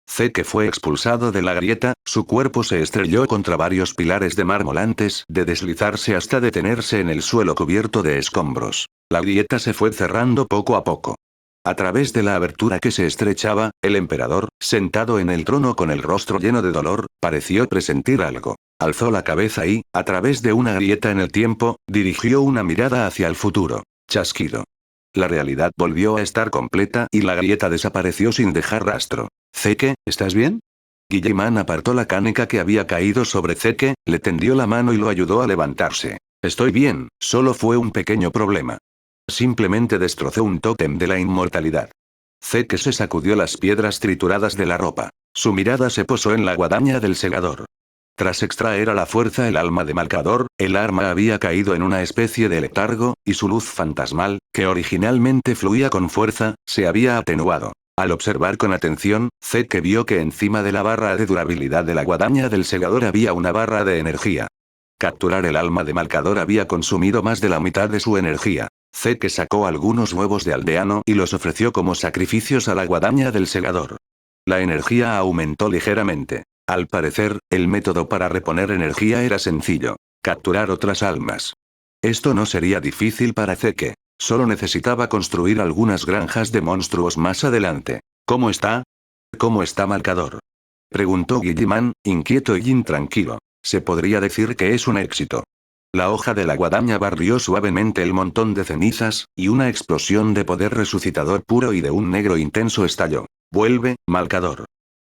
Zeke fue expulsado de la grieta, su cuerpo se estrelló contra varios pilares de mármol antes de deslizarse hasta detenerse en el suelo cubierto de escombros. La grieta se fue cerrando poco a poco. A través de la abertura que se estrechaba, el emperador, sentado en el trono con el rostro lleno de dolor, pareció presentir algo. Alzó la cabeza y, a través de una grieta en el tiempo, dirigió una mirada hacia el futuro. Chasquido. La realidad volvió a estar completa y la grieta desapareció sin dejar rastro. Zeke, ¿estás bien? Guilliman apartó la canica que había caído sobre Zeke, le tendió la mano y lo ayudó a levantarse. Estoy bien, solo fue un pequeño problema. Simplemente destrozó un tótem de la inmortalidad. Zeke se sacudió las piedras trituradas de la ropa. Su mirada se posó en la guadaña del segador. Tras extraer a la fuerza el alma de Malcador, el arma había caído en una especie de letargo, y su luz fantasmal, que originalmente fluía con fuerza, se había atenuado. Al observar con atención, Zeke vio que encima de la barra de durabilidad de la guadaña del segador había una barra de energía. Capturar el alma de Malcador había consumido más de la mitad de su energía. Zeke sacó algunos huevos de aldeano y los ofreció como sacrificios a la guadaña del segador. La energía aumentó ligeramente. Al parecer, el método para reponer energía era sencillo. Capturar otras almas. Esto no sería difícil para Zeke. Solo necesitaba construir algunas granjas de monstruos más adelante. ¿Cómo está? ¿Cómo está Malcador? Preguntó Guilliman, inquieto y intranquilo. Se podría decir que es un éxito. La hoja de la guadaña barrió suavemente el montón de cenizas, y una explosión de poder resucitador puro y de un negro intenso estalló. Vuelve, Malcador.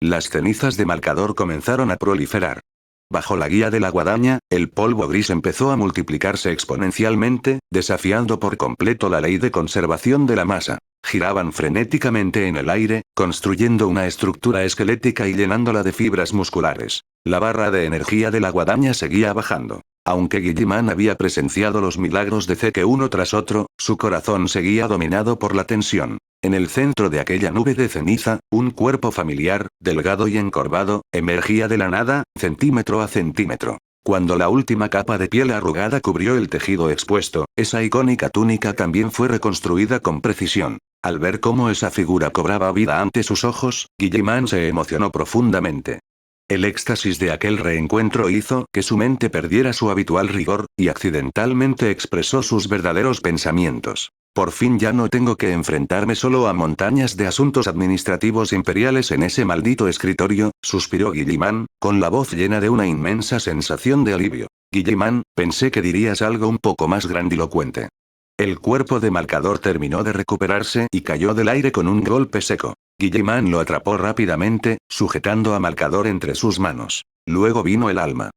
Las cenizas de Malcador comenzaron a proliferar. Bajo la guía de la guadaña, el polvo gris empezó a multiplicarse exponencialmente, desafiando por completo la ley de conservación de la masa. Giraban frenéticamente en el aire, construyendo una estructura esquelética y llenándola de fibras musculares. La barra de energía de la guadaña seguía bajando. Aunque Guilliman había presenciado los milagros de Zeke uno tras otro, su corazón seguía dominado por la tensión. En el centro de aquella nube de ceniza, un cuerpo familiar, delgado y encorvado, emergía de la nada, centímetro a centímetro. Cuando la última capa de piel arrugada cubrió el tejido expuesto, esa icónica túnica también fue reconstruida con precisión. Al ver cómo esa figura cobraba vida ante sus ojos, Guilliman se emocionó profundamente. El éxtasis de aquel reencuentro hizo que su mente perdiera su habitual rigor, y accidentalmente expresó sus verdaderos pensamientos. Por fin ya no tengo que enfrentarme solo a montañas de asuntos administrativos imperiales en ese maldito escritorio, suspiró Guilliman, con la voz llena de una inmensa sensación de alivio. Guilliman, pensé que dirías algo un poco más grandilocuente. El cuerpo de Malcador terminó de recuperarse y cayó del aire con un golpe seco. Guilliman lo atrapó rápidamente, sujetando a Malcador entre sus manos. Luego vino el alma.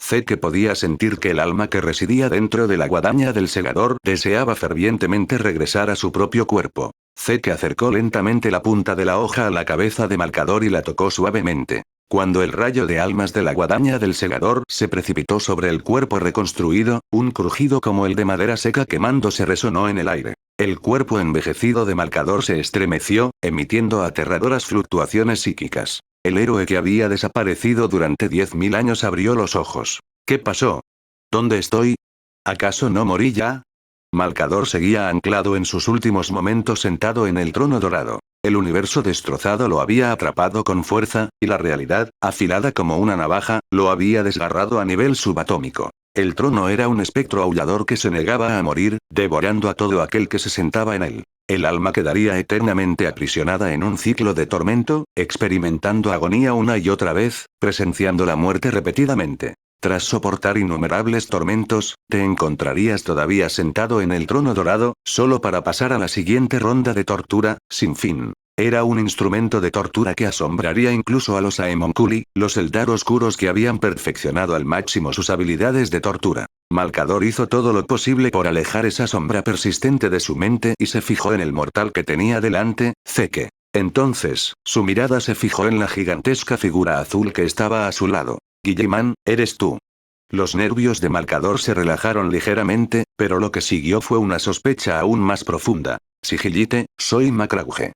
Zeke podía sentir que el alma que residía dentro de la guadaña del segador deseaba fervientemente regresar a su propio cuerpo. Zeke acercó lentamente la punta de la hoja a la cabeza de Malcador y la tocó suavemente. Cuando el rayo de almas de la guadaña del segador se precipitó sobre el cuerpo reconstruido, un crujido como el de madera seca quemándose resonó en el aire. El cuerpo envejecido de Malcador se estremeció, emitiendo aterradoras fluctuaciones psíquicas. El héroe que había desaparecido durante 10.000 años abrió los ojos. ¿Qué pasó? ¿Dónde estoy? ¿Acaso no morí ya? Malcador seguía anclado en sus últimos momentos sentado en el trono dorado. El universo destrozado lo había atrapado con fuerza, y la realidad, afilada como una navaja, lo había desgarrado a nivel subatómico. El trono era un espectro aullador que se negaba a morir, devorando a todo aquel que se sentaba en él. El alma quedaría eternamente aprisionada en un ciclo de tormento, experimentando agonía una y otra vez, presenciando la muerte repetidamente. Tras soportar innumerables tormentos, te encontrarías todavía sentado en el trono dorado, solo para pasar a la siguiente ronda de tortura, sin fin. Era un instrumento de tortura que asombraría incluso a los Aemonculi, los Eldar oscuros que habían perfeccionado al máximo sus habilidades de tortura. Malcador hizo todo lo posible por alejar esa sombra persistente de su mente y se fijó en el mortal que tenía delante, Zeke. Entonces, su mirada se fijó en la gigantesca figura azul que estaba a su lado. Guilliman, ¿eres tú? Los nervios de Malcador se relajaron ligeramente, pero lo que siguió fue una sospecha aún más profunda. Sigillite, soy Macrauge.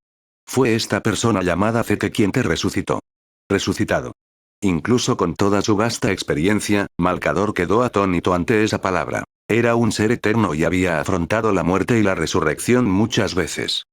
Fue esta persona llamada Zeke quien te resucitó. Resucitado. Incluso con toda su vasta experiencia, Malcador quedó atónito ante esa palabra. Era un ser eterno y había afrontado la muerte y la resurrección muchas veces.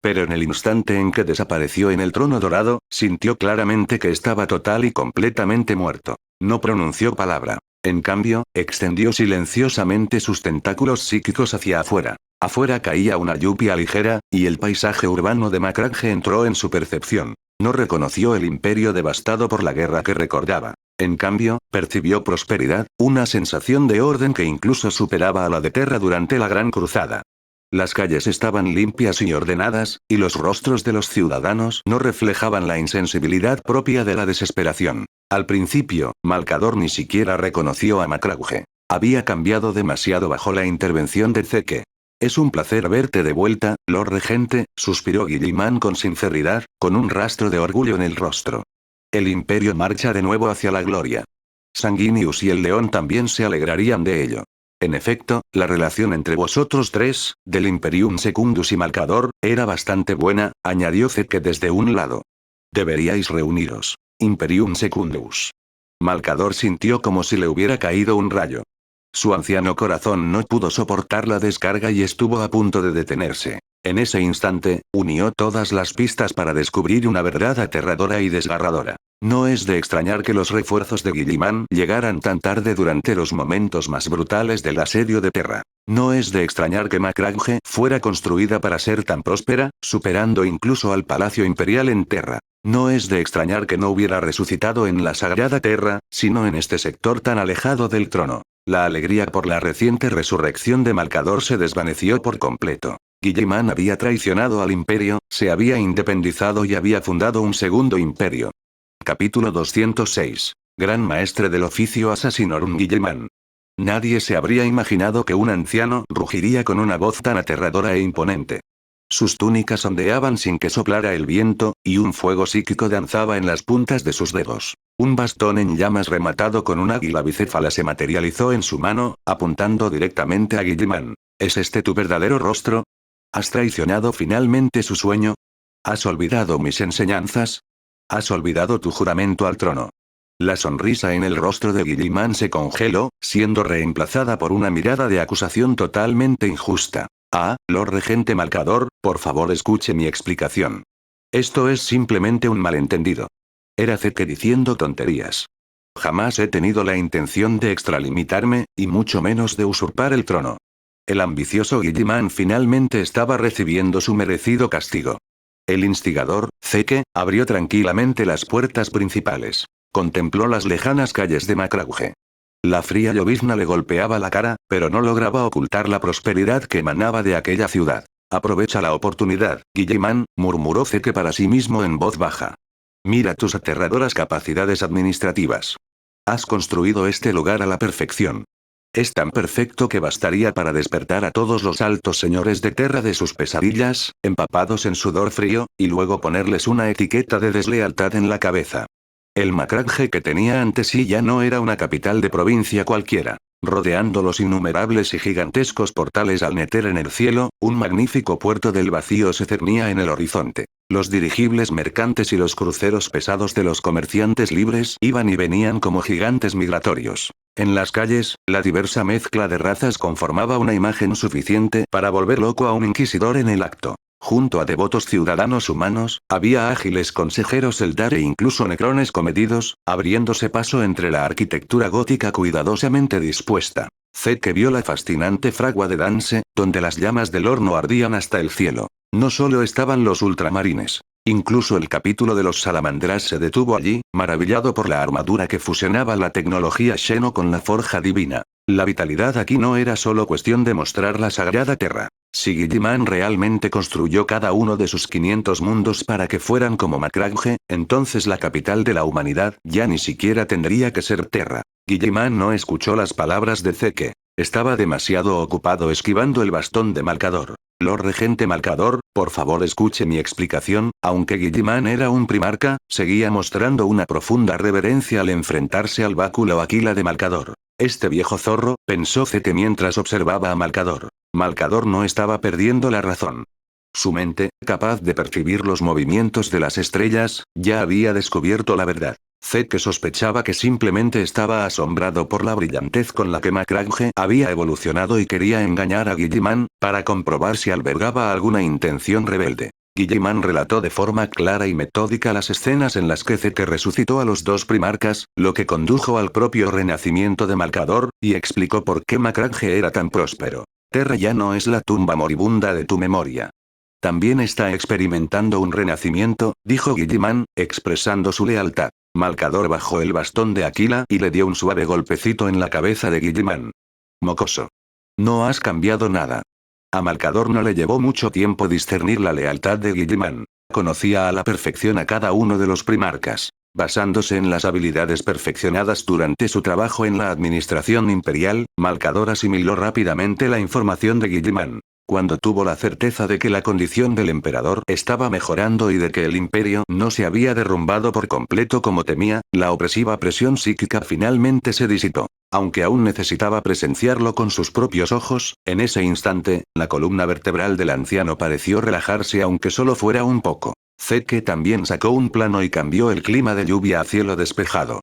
Pero en el instante en que desapareció en el trono dorado, sintió claramente que estaba total y completamente muerto. No pronunció palabra. En cambio, extendió silenciosamente sus tentáculos psíquicos hacia afuera. Afuera caía una lluvia ligera, y el paisaje urbano de Macragge entró en su percepción. No reconoció el imperio devastado por la guerra que recordaba. En cambio, percibió prosperidad, una sensación de orden que incluso superaba a la de Terra durante la Gran Cruzada. Las calles estaban limpias y ordenadas, y los rostros de los ciudadanos no reflejaban la insensibilidad propia de la desesperación. Al principio, Malcador ni siquiera reconoció a Macrauge. Había cambiado demasiado bajo la intervención de Zeke. Es un placer verte de vuelta, Lord Regente, suspiró Guilliman con sinceridad, con un rastro de orgullo en el rostro. El imperio marcha de nuevo hacia la gloria. Sanguinius y el león también se alegrarían de ello. En efecto, la relación entre vosotros tres, del Imperium Secundus y Malcador, era bastante buena, añadió Zeke desde un lado. Deberíais reuniros. Imperium Secundus. Malcador sintió como si le hubiera caído un rayo. Su anciano corazón no pudo soportar la descarga y estuvo a punto de detenerse. En ese instante, unió todas las pistas para descubrir una verdad aterradora y desgarradora. No es de extrañar que los refuerzos de Guilliman llegaran tan tarde durante los momentos más brutales del asedio de Terra. No es de extrañar que Macrauge fuera construida para ser tan próspera, superando incluso al Palacio Imperial en Terra. No es de extrañar que no hubiera resucitado en la Sagrada Terra, sino en este sector tan alejado del trono. La alegría por la reciente resurrección de Malcador se desvaneció por completo. Guilliman había traicionado al imperio, se había independizado y había fundado un segundo imperio. Capítulo 206. Gran maestre del oficio Assassinorum Guilliman. Nadie se habría imaginado que un anciano rugiría con una voz tan aterradora e imponente. Sus túnicas ondeaban sin que soplara el viento, y un fuego psíquico danzaba en las puntas de sus dedos. Un bastón en llamas rematado con un águila bicéfala se materializó en su mano, apuntando directamente a Guilliman. ¿Es este tu verdadero rostro? ¿Has traicionado finalmente su sueño? ¿Has olvidado mis enseñanzas? ¿Has olvidado tu juramento al trono? La sonrisa en el rostro de Guilliman se congeló, siendo reemplazada por una mirada de acusación totalmente injusta. Ah, Lord Regente Malcador, por favor escuche mi explicación. Esto es simplemente un malentendido. Era Zeke diciendo tonterías. Jamás he tenido la intención de extralimitarme, y mucho menos de usurpar el trono. El ambicioso Guilliman finalmente estaba recibiendo su merecido castigo. El instigador, Zeke, abrió tranquilamente las puertas principales. Contempló las lejanas calles de Macrauge. La fría llovizna le golpeaba la cara, pero no lograba ocultar la prosperidad que emanaba de aquella ciudad. Aprovecha la oportunidad, Guilliman, murmuró Zeke para sí mismo en voz baja. Mira tus aterradoras capacidades administrativas. Has construido este lugar a la perfección. Es tan perfecto que bastaría para despertar a todos los altos señores de Terra de sus pesadillas, empapados en sudor frío, y luego ponerles una etiqueta de deslealtad en la cabeza. El Macrauge que tenía ante sí ya no era una capital de provincia cualquiera. Rodeando los innumerables y gigantescos portales al Nether en el cielo, un magnífico puerto del vacío se cernía en el horizonte. Los dirigibles mercantes y los cruceros pesados de los comerciantes libres iban y venían como gigantes migratorios. En las calles, la diversa mezcla de razas conformaba una imagen suficiente para volver loco a un inquisidor en el acto. Junto a devotos ciudadanos humanos, había ágiles consejeros Eldar e incluso necrones comedidos, abriéndose paso entre la arquitectura gótica cuidadosamente dispuesta. Zeke vio la fascinante fragua de Danse, donde las llamas del horno ardían hasta el cielo. No solo estaban los ultramarines. Incluso el capítulo de los salamandras se detuvo allí, maravillado por la armadura que fusionaba la tecnología Xeno con la forja divina. La vitalidad aquí no era solo cuestión de mostrar la sagrada Terra. Si Guilliman realmente construyó cada uno de sus 500 mundos para que fueran como Macrauge, entonces la capital de la humanidad ya ni siquiera tendría que ser Terra. Guilliman no escuchó las palabras de Zeke. Estaba demasiado ocupado esquivando el bastón de Malcador. Lord Regente Malcador, por favor escuche mi explicación. Aunque Guilliman era un primarca, seguía mostrando una profunda reverencia al enfrentarse al báculo Aquila de Malcador. Este viejo zorro, pensó Zeke mientras observaba a Malcador. Malcador no estaba perdiendo la razón. Su mente, capaz de percibir los movimientos de las estrellas, ya había descubierto la verdad. Zeke sospechaba que simplemente estaba asombrado por la brillantez con la que Macrauge había evolucionado y quería engañar a Guilliman, para comprobar si albergaba alguna intención rebelde. Guilliman relató de forma clara y metódica las escenas en las que Zeke resucitó a los dos primarcas, lo que condujo al propio renacimiento de Malcador, y explicó por qué Macrauge era tan próspero. Terra ya no es la tumba moribunda de tu memoria. También está experimentando un renacimiento, dijo Guilliman, expresando su lealtad. Malcador bajó el bastón de Aquila y le dio un suave golpecito en la cabeza de Guilliman. Mocoso. No has cambiado nada. A Malcador no le llevó mucho tiempo discernir la lealtad de Guilliman. Conocía a la perfección a cada uno de los primarcas. Basándose en las habilidades perfeccionadas durante su trabajo en la administración imperial, Malcador asimiló rápidamente la información de Guilliman. Cuando tuvo la certeza de que la condición del emperador estaba mejorando y de que el imperio no se había derrumbado por completo como temía, la opresiva presión psíquica finalmente se disipó. Aunque aún necesitaba presenciarlo con sus propios ojos, en ese instante, la columna vertebral del anciano pareció relajarse aunque solo fuera un poco. Zeke también sacó un plano y cambió el clima de lluvia a cielo despejado.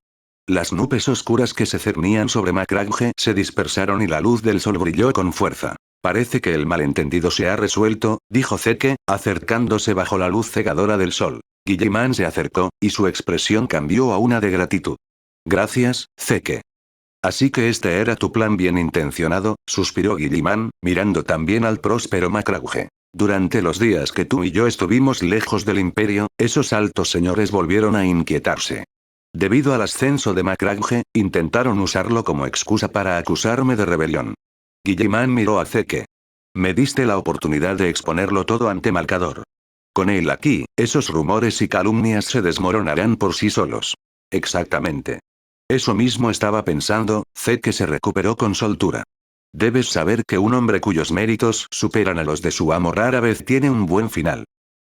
Las nubes oscuras que se cernían sobre Macragge se dispersaron y la luz del sol brilló con fuerza. Parece que el malentendido se ha resuelto, dijo Zeke, acercándose bajo la luz cegadora del sol. Guilliman se acercó, y su expresión cambió a una de gratitud. Gracias, Zeke. Así que este era tu plan bien intencionado, suspiró Guilliman, mirando también al próspero Macragge. Durante los días que tú y yo estuvimos lejos del imperio, esos altos señores volvieron a inquietarse. Debido al ascenso de Macragge, intentaron usarlo como excusa para acusarme de rebelión. Guilliman miró a Zeke. Me diste la oportunidad de exponerlo todo ante Malcador. Con él aquí, esos rumores y calumnias se desmoronarán por sí solos. Exactamente. Eso mismo estaba pensando. Zeke se recuperó con soltura. Debes saber que un hombre cuyos méritos superan a los de su amo rara vez tiene un buen final.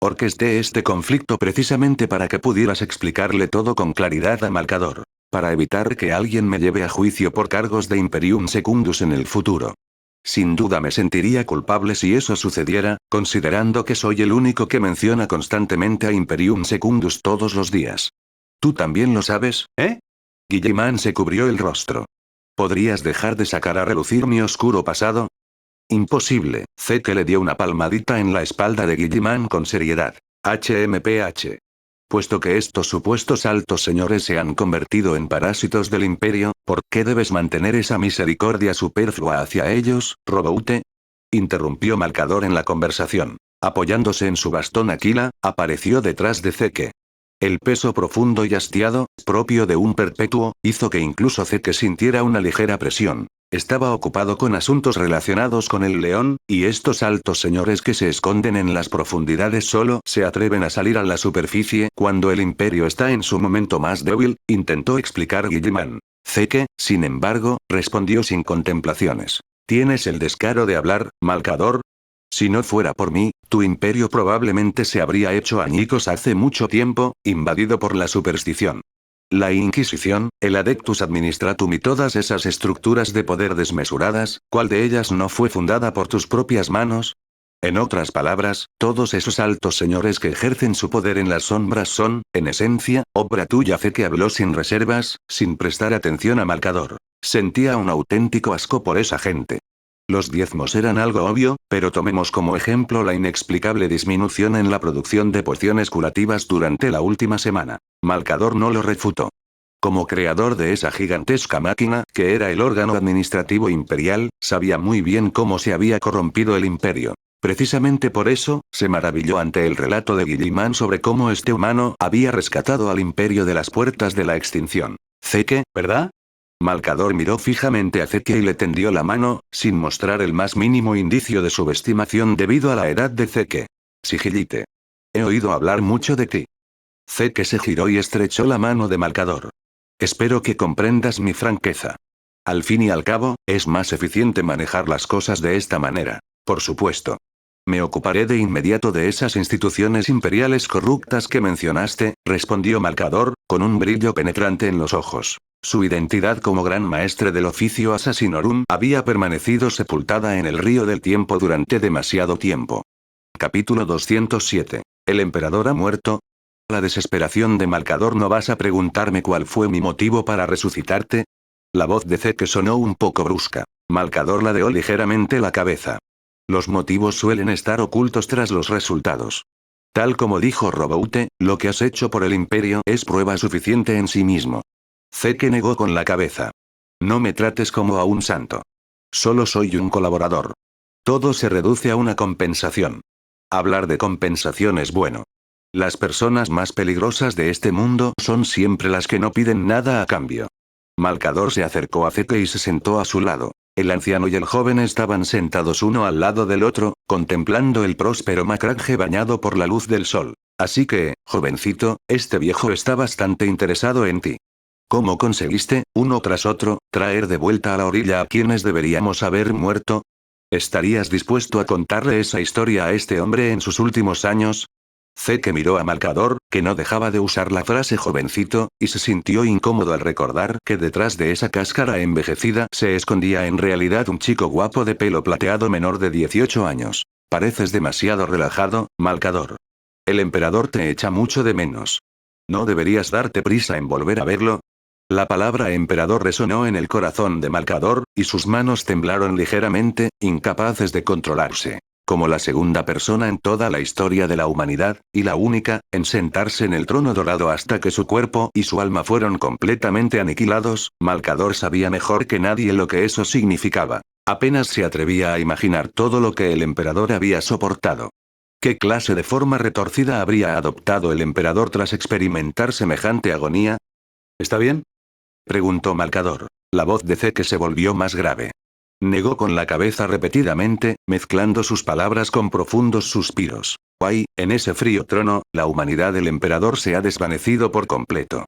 Orquesté este conflicto precisamente para que pudieras explicarle todo con claridad a Malcador. Para evitar que alguien me lleve a juicio por cargos de Imperium Secundus en el futuro. Sin duda me sentiría culpable si eso sucediera, considerando que soy el único que menciona constantemente a Imperium Secundus todos los días. ¿Tú también lo sabes, eh? Guilliman se cubrió el rostro. ¿Podrías dejar de sacar a relucir mi oscuro pasado? Imposible. Zeke le dio una palmadita en la espalda de Guilliman con seriedad. HMPH. Puesto que estos supuestos altos señores se han convertido en parásitos del imperio, ¿por qué debes mantener esa misericordia superflua hacia ellos, Roboute? Interrumpió Malcador en la conversación. Apoyándose en su bastón Aquila, apareció detrás de Zeke. El peso profundo y hastiado, propio de un perpetuo, hizo que incluso Zeke sintiera una ligera presión. Estaba ocupado con asuntos relacionados con el león, y estos altos señores que se esconden en las profundidades solo se atreven a salir a la superficie cuando el imperio está en su momento más débil, intentó explicar Guilliman. Zeke, sin embargo, respondió sin contemplaciones. ¿Tienes el descaro de hablar, Malcador? Si no fuera por mí, tu imperio probablemente se habría hecho añicos hace mucho tiempo, invadido por la superstición. La Inquisición, el Adeptus Administratum y todas esas estructuras de poder desmesuradas, ¿cuál de ellas no fue fundada por tus propias manos? En otras palabras, todos esos altos señores que ejercen su poder en las sombras son, en esencia, obra tuya. Zeke habló sin reservas, sin prestar atención a Malcador. Sentía un auténtico asco por esa gente. Los diezmos eran algo obvio, pero tomemos como ejemplo la inexplicable disminución en la producción de pociones curativas durante la última semana. Malcador no lo refutó. Como creador de esa gigantesca máquina, que era el órgano administrativo imperial, sabía muy bien cómo se había corrompido el imperio. Precisamente por eso, se maravilló ante el relato de Guilliman sobre cómo este humano había rescatado al imperio de las puertas de la extinción. Zeke, ¿verdad? Malcador miró fijamente a Zeke y le tendió la mano, sin mostrar el más mínimo indicio de subestimación debido a la edad de Zeke. Sigillite. He oído hablar mucho de ti. Zeke se giró y estrechó la mano de Malcador. Espero que comprendas mi franqueza. Al fin y al cabo, es más eficiente manejar las cosas de esta manera. Por supuesto. Me ocuparé de inmediato de esas instituciones imperiales corruptas que mencionaste, respondió Malcador, con un brillo penetrante en los ojos. Su identidad como gran maestre del oficio Assassinorum había permanecido sepultada en el río del tiempo durante demasiado tiempo. Capítulo 207. ¿El emperador ha muerto? La desesperación de Malcador. ¿No vas a preguntarme cuál fue mi motivo para resucitarte? La voz de Zeke sonó un poco brusca. Malcador ladeó ligeramente la cabeza. Los motivos suelen estar ocultos tras los resultados. Tal como dijo Roboute, lo que has hecho por el imperio es prueba suficiente en sí mismo. Zeke negó con la cabeza. No me trates como a un santo. Solo soy un colaborador. Todo se reduce a una compensación. Hablar de compensación es bueno. Las personas más peligrosas de este mundo son siempre las que no piden nada a cambio. Malcador se acercó a Zeke y se sentó a su lado. El anciano y el joven estaban sentados uno al lado del otro, contemplando el próspero Macragge bañado por la luz del sol. Así que, jovencito, este viejo está bastante interesado en ti. ¿Cómo conseguiste, uno tras otro, traer de vuelta a la orilla a quienes deberíamos haber muerto? ¿Estarías dispuesto a contarle esa historia a este hombre en sus últimos años? Zeke miró a Malcador, que no dejaba de usar la frase jovencito, y se sintió incómodo al recordar que detrás de esa cáscara envejecida se escondía en realidad un chico guapo de pelo plateado menor de 18 años. Pareces demasiado relajado, Malcador. El emperador te echa mucho de menos. ¿No deberías darte prisa en volver a verlo? La palabra emperador resonó en el corazón de Malcador, y sus manos temblaron ligeramente, incapaces de controlarse. Como la segunda persona en toda la historia de la humanidad, y la única, en sentarse en el trono dorado hasta que su cuerpo y su alma fueron completamente aniquilados, Malcador sabía mejor que nadie lo que eso significaba. Apenas se atrevía a imaginar todo lo que el emperador había soportado. ¿Qué clase de forma retorcida habría adoptado el emperador tras experimentar semejante agonía? ¿Está bien?, preguntó Malcador. La voz de Zeke se volvió más grave. Negó con la cabeza repetidamente, mezclando sus palabras con profundos suspiros. Ay, en ese frío trono, la humanidad del emperador se ha desvanecido por completo.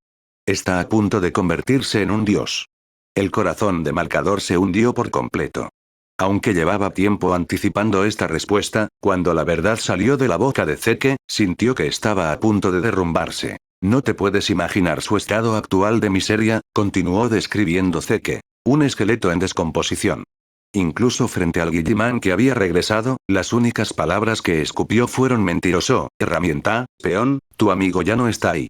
Está a punto de convertirse en un dios. El corazón de Malcador se hundió por completo. Aunque llevaba tiempo anticipando esta respuesta, cuando la verdad salió de la boca de Zeke, sintió que estaba a punto de derrumbarse. No te puedes imaginar su estado actual de miseria, continuó describiendo Zeke. Un esqueleto en descomposición. Incluso frente al Guilliman que había regresado, las únicas palabras que escupió fueron mentiroso, herramienta, peón, tu amigo ya no está ahí.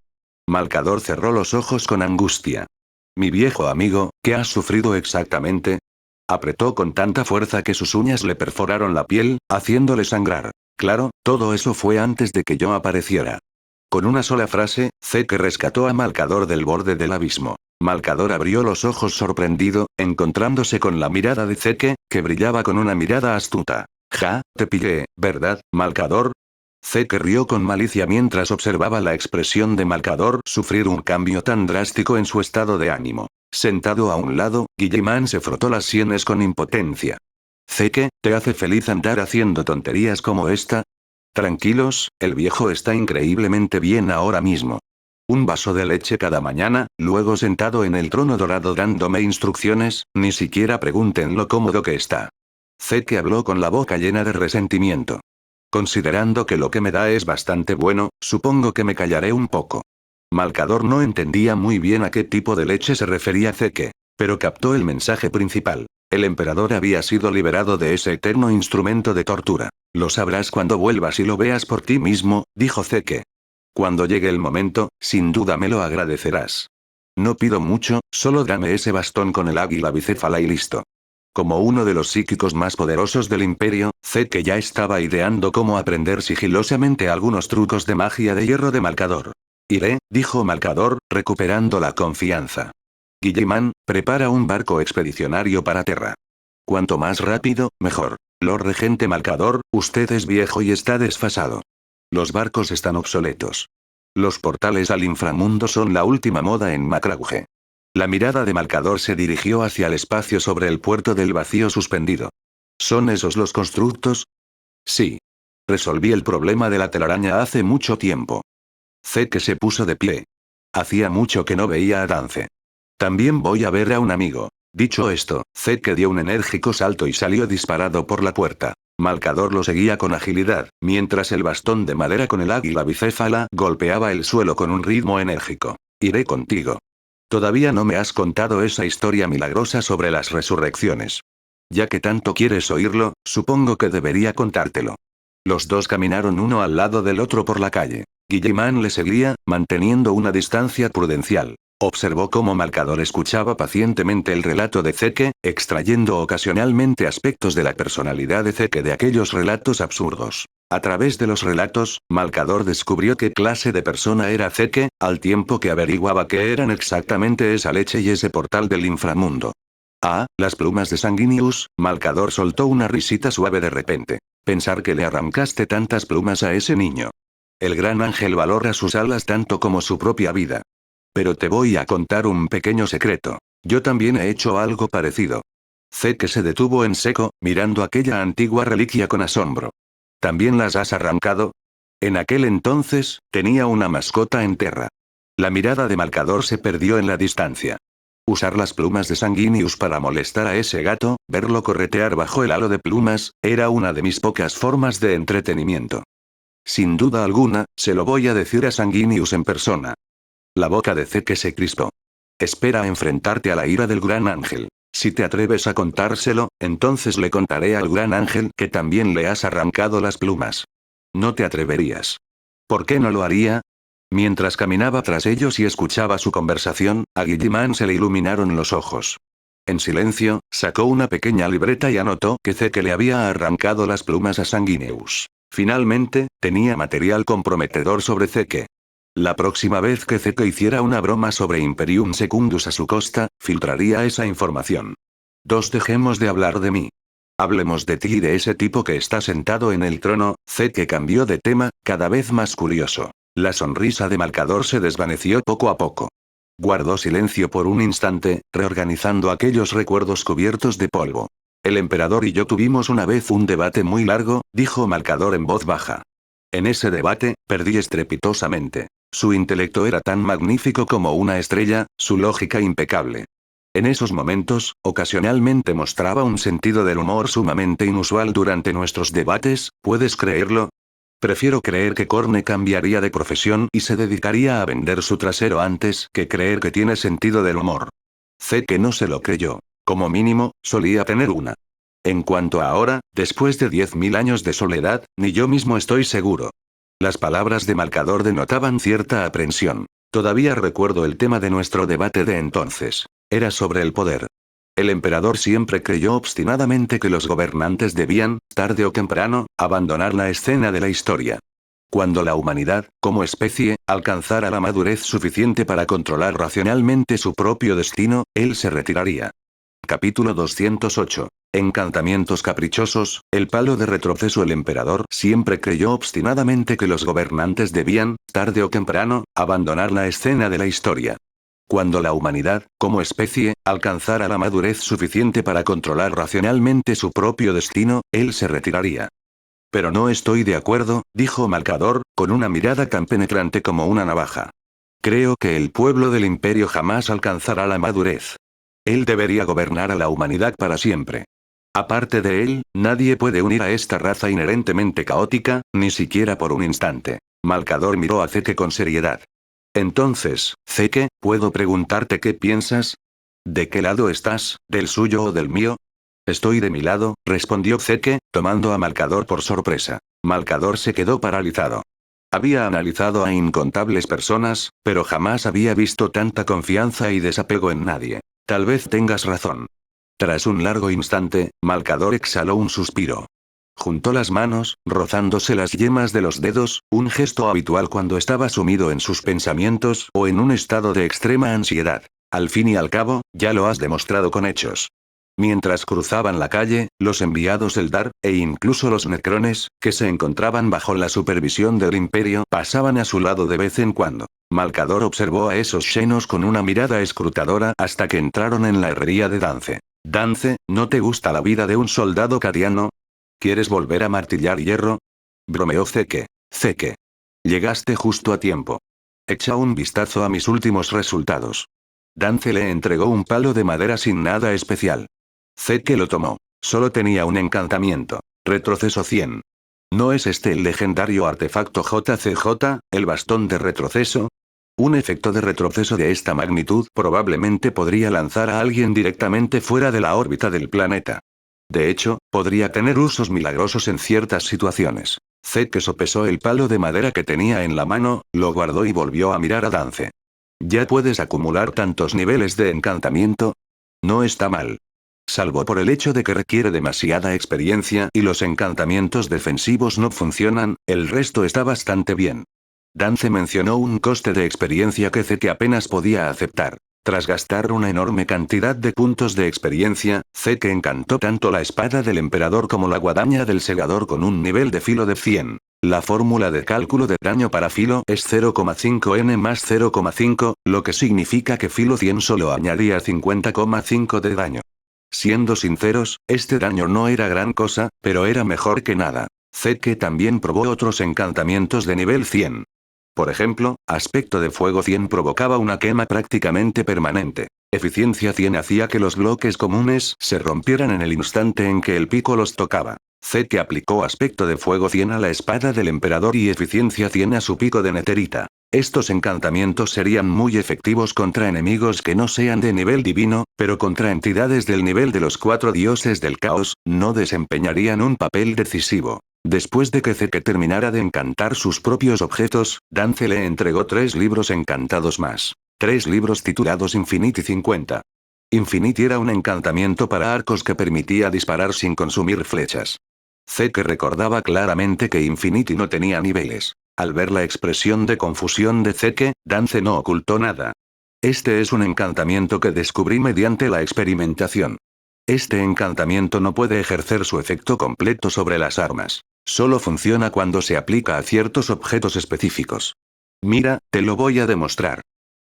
Malcador cerró los ojos con angustia. Mi viejo amigo, ¿qué has sufrido exactamente? Apretó con tanta fuerza que sus uñas le perforaron la piel, haciéndole sangrar. Claro, todo eso fue antes de que yo apareciera. Con una sola frase, Zeke rescató a Malcador del borde del abismo. Malcador abrió los ojos sorprendido, encontrándose con la mirada de Zeke, que brillaba con una mirada astuta. Ja, te pillé, ¿verdad, Malcador? Zeke rió con malicia mientras observaba la expresión de Malcador sufrir un cambio tan drástico en su estado de ánimo. Sentado a un lado, Guilliman se frotó las sienes con impotencia. Zeke, ¿te hace feliz andar haciendo tonterías como esta? Tranquilos, el viejo está increíblemente bien ahora mismo. Un vaso de leche cada mañana, luego sentado en el trono dorado dándome instrucciones, ni siquiera pregunten lo cómodo que está. Zeke habló con la boca llena de resentimiento. Considerando que lo que me da es bastante bueno, supongo que me callaré un poco. Malcador no entendía muy bien a qué tipo de leche se refería Zeke, pero captó el mensaje principal. El emperador había sido liberado de ese eterno instrumento de tortura. Lo sabrás cuando vuelvas y lo veas por ti mismo, dijo Zeke. Cuando llegue el momento, sin duda me lo agradecerás. No pido mucho, solo dame ese bastón con el águila bicéfala y listo. Como uno de los psíquicos más poderosos del imperio, Zeke ya estaba ideando cómo aprender sigilosamente algunos trucos de magia de hierro de Malcador. Iré, dijo Malcador, recuperando la confianza. Guilliman, prepara un barco expedicionario para Terra. Cuanto más rápido, mejor. Lord Regente Malcador, usted es viejo y está desfasado. Los barcos están obsoletos. Los portales al inframundo son la última moda en Macragge. La mirada de Malcador se dirigió hacia el espacio sobre el puerto del vacío suspendido. ¿Son esos los constructos? Sí. Resolví el problema de la telaraña hace mucho tiempo. Zeke se puso de pie. Hacía mucho que no veía a Dance. También voy a ver a un amigo. Dicho esto, Zeke dio un enérgico salto y salió disparado por la puerta. Malcador lo seguía con agilidad, mientras el bastón de madera con el águila bicéfala golpeaba el suelo con un ritmo enérgico. Iré contigo. Todavía no me has contado esa historia milagrosa sobre las resurrecciones. Ya que tanto quieres oírlo, supongo que debería contártelo. Los dos caminaron uno al lado del otro por la calle. Guilliman le seguía, manteniendo una distancia prudencial. Observó cómo Malcador escuchaba pacientemente el relato de Zeke, extrayendo ocasionalmente aspectos de la personalidad de Zeke de aquellos relatos absurdos. A través de los relatos, Malcador descubrió qué clase de persona era Zeke, al tiempo que averiguaba qué eran exactamente esa leche y ese portal del inframundo. Ah, las plumas de Sanguinius, Malcador soltó una risita suave de repente. Pensar que le arrancaste tantas plumas a ese niño. El gran ángel valora sus alas tanto como su propia vida. Pero te voy a contar un pequeño secreto. Yo también he hecho algo parecido. Zeke se detuvo en seco, mirando aquella antigua reliquia con asombro. ¿También las has arrancado? En aquel entonces, tenía una mascota en Terra. La mirada de Malcador se perdió en la distancia. Usar las plumas de Sanguinius para molestar a ese gato, verlo corretear bajo el halo de plumas, era una de mis pocas formas de entretenimiento. Sin duda alguna, se lo voy a decir a Sanguinius en persona. La boca de Zeke se crispó. Espera a enfrentarte a la ira del gran ángel. Si te atreves a contárselo, entonces le contaré al gran ángel que también le has arrancado las plumas. No te atreverías. ¿Por qué no lo haría? Mientras caminaba tras ellos y escuchaba su conversación, a Guilliman se le iluminaron los ojos. En silencio, sacó una pequeña libreta y anotó que Zeke le había arrancado las plumas a Sanguinius. Finalmente, tenía material comprometedor sobre Zeke. La próxima vez que Zeke hiciera una broma sobre Imperium Secundus a su costa, filtraría esa información. Dejemos de hablar de mí. Hablemos de ti y de ese tipo que está sentado en el trono. Zeke cambió de tema, cada vez más curioso. La sonrisa de Malcador se desvaneció poco a poco. Guardó silencio por un instante, reorganizando aquellos recuerdos cubiertos de polvo. El emperador y yo tuvimos una vez un debate muy largo, dijo Malcador en voz baja. En ese debate, perdí estrepitosamente. Su intelecto era tan magnífico como una estrella, su lógica impecable. En esos momentos, ocasionalmente mostraba un sentido del humor sumamente inusual durante nuestros debates, ¿puedes creerlo? Prefiero creer que Corne cambiaría de profesión y se dedicaría a vender su trasero antes que creer que tiene sentido del humor. Zeke no se lo creyó. Como mínimo, solía tener una. En cuanto a ahora, después de 10.000 años de soledad, ni yo mismo estoy seguro. Las palabras de Malcador denotaban cierta aprensión. Todavía recuerdo el tema de nuestro debate de entonces. Era sobre el poder. El emperador siempre creyó obstinadamente que los gobernantes debían, tarde o temprano, abandonar la escena de la historia. Cuando la humanidad, como especie, alcanzara la madurez suficiente para controlar racionalmente su propio destino, él se retiraría. Capítulo 208. Encantamientos caprichosos, el palo de retroceso. El emperador siempre creyó obstinadamente que los gobernantes debían, tarde o temprano, abandonar la escena de la historia. Cuando la humanidad, como especie, alcanzara la madurez suficiente para controlar racionalmente su propio destino, él se retiraría. Pero no estoy de acuerdo, dijo Malcador, con una mirada tan penetrante como una navaja. Creo que el pueblo del imperio jamás alcanzará la madurez. Él debería gobernar a la humanidad para siempre. Aparte de él, nadie puede unir a esta raza inherentemente caótica, ni siquiera por un instante. Malcador miró a Zeke con seriedad. Entonces, Zeke, ¿puedo preguntarte qué piensas? ¿De qué lado estás, del suyo o del mío? Estoy de mi lado, respondió Zeke, tomando a Malcador por sorpresa. Malcador se quedó paralizado. Había analizado a incontables personas, pero jamás había visto tanta confianza y desapego en nadie. Tal vez tengas razón. Tras un largo instante, Malcador exhaló un suspiro. Juntó las manos, rozándose las yemas de los dedos, un gesto habitual cuando estaba sumido en sus pensamientos o en un estado de extrema ansiedad. Al fin y al cabo, ya lo has demostrado con hechos. Mientras cruzaban la calle, los enviados del Dar, e incluso los necrones, que se encontraban bajo la supervisión del Imperio, pasaban a su lado de vez en cuando. Malcador observó a esos xenos con una mirada escrutadora hasta que entraron en la herrería de Dance. Dance, ¿no te gusta la vida de un soldado cadiano? ¿Quieres volver a martillar hierro? Bromeó Zeke. Zeke. Llegaste justo a tiempo. Echa un vistazo a mis últimos resultados. Dance le entregó un palo de madera sin nada especial. Zeke lo tomó. Solo tenía un encantamiento. Retroceso 100. ¿No es este el legendario artefacto JCJ, el bastón de retroceso? Un efecto de retroceso de esta magnitud probablemente podría lanzar a alguien directamente fuera de la órbita del planeta. De hecho, podría tener usos milagrosos en ciertas situaciones. Zeke sopesó el palo de madera que tenía en la mano, lo guardó y volvió a mirar a Dance. ¿Ya puedes acumular tantos niveles de encantamiento? No está mal. Salvo por el hecho de que requiere demasiada experiencia y los encantamientos defensivos no funcionan, el resto está bastante bien. Dance mencionó un coste de experiencia que Zeke apenas podía aceptar. Tras gastar una enorme cantidad de puntos de experiencia, Zeke encantó tanto la espada del emperador como la guadaña del segador con un nivel de filo de 100. La fórmula de cálculo de daño para Filo es 0,5n más 0,5, lo que significa que Filo 100 solo añadía 50,5 de daño. Siendo sinceros, este daño no era gran cosa, pero era mejor que nada. Zeke también probó otros encantamientos de nivel 100. Por ejemplo, aspecto de fuego 100 provocaba una quema prácticamente permanente. Eficiencia 100 hacía que los bloques comunes se rompieran en el instante en que el pico los tocaba. Zeke aplicó aspecto de fuego 100 a la espada del emperador y eficiencia 100 a su pico de neterita. Estos encantamientos serían muy efectivos contra enemigos que no sean de nivel divino, pero contra entidades del nivel de los 4 dioses del caos, no desempeñarían un papel decisivo. Después de que Zeke terminara de encantar sus propios objetos, Dance le entregó 3 libros encantados más. 3 libros titulados Infinity 50. Infinity era un encantamiento para arcos que permitía disparar sin consumir flechas. Zeke recordaba claramente que Infinity no tenía niveles. Al ver la expresión de confusión de Zeke, Dance no ocultó nada. Este es un encantamiento que descubrí mediante la experimentación. Este encantamiento no puede ejercer su efecto completo sobre las armas. Solo funciona cuando se aplica a ciertos objetos específicos. Mira, te lo voy a demostrar.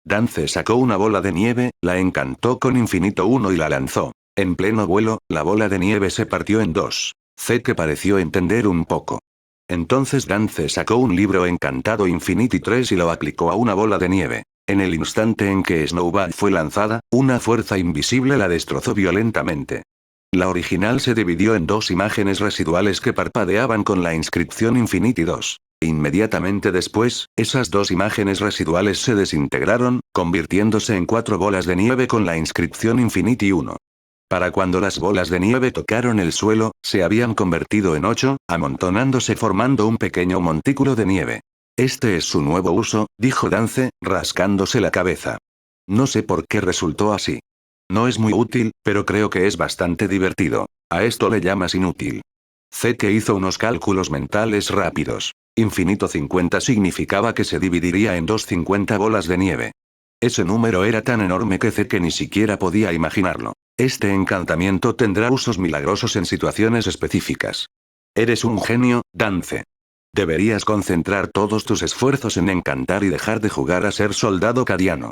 Dance sacó una bola de nieve, la encantó con Infinito 1 y la lanzó. En pleno vuelo, la bola de nieve se partió en dos. Zeke pareció entender un poco. Entonces Dance sacó un libro encantado Infinity 3 y lo aplicó a una bola de nieve. En el instante en que Snowball fue lanzada, una fuerza invisible la destrozó violentamente. La original se dividió en 2 imágenes residuales que parpadeaban con la inscripción Infinity 2. Inmediatamente después, esas 2 imágenes residuales se desintegraron, convirtiéndose en 4 bolas de nieve con la inscripción Infinity 1. Para cuando las bolas de nieve tocaron el suelo, se habían convertido en 8, amontonándose formando un pequeño montículo de nieve. Este es su nuevo uso, dijo Dance, rascándose la cabeza. No sé por qué resultó así. No es muy útil, pero creo que es bastante divertido. ¿A esto le llamas inútil? Zeke hizo unos cálculos mentales rápidos. Infinito 50 significaba que se dividiría en 250 bolas de nieve. Ese número era tan enorme que Zeke ni siquiera podía imaginarlo. Este encantamiento tendrá usos milagrosos en situaciones específicas. Eres un genio, Dance. Deberías concentrar todos tus esfuerzos en encantar y dejar de jugar a ser soldado cadiano.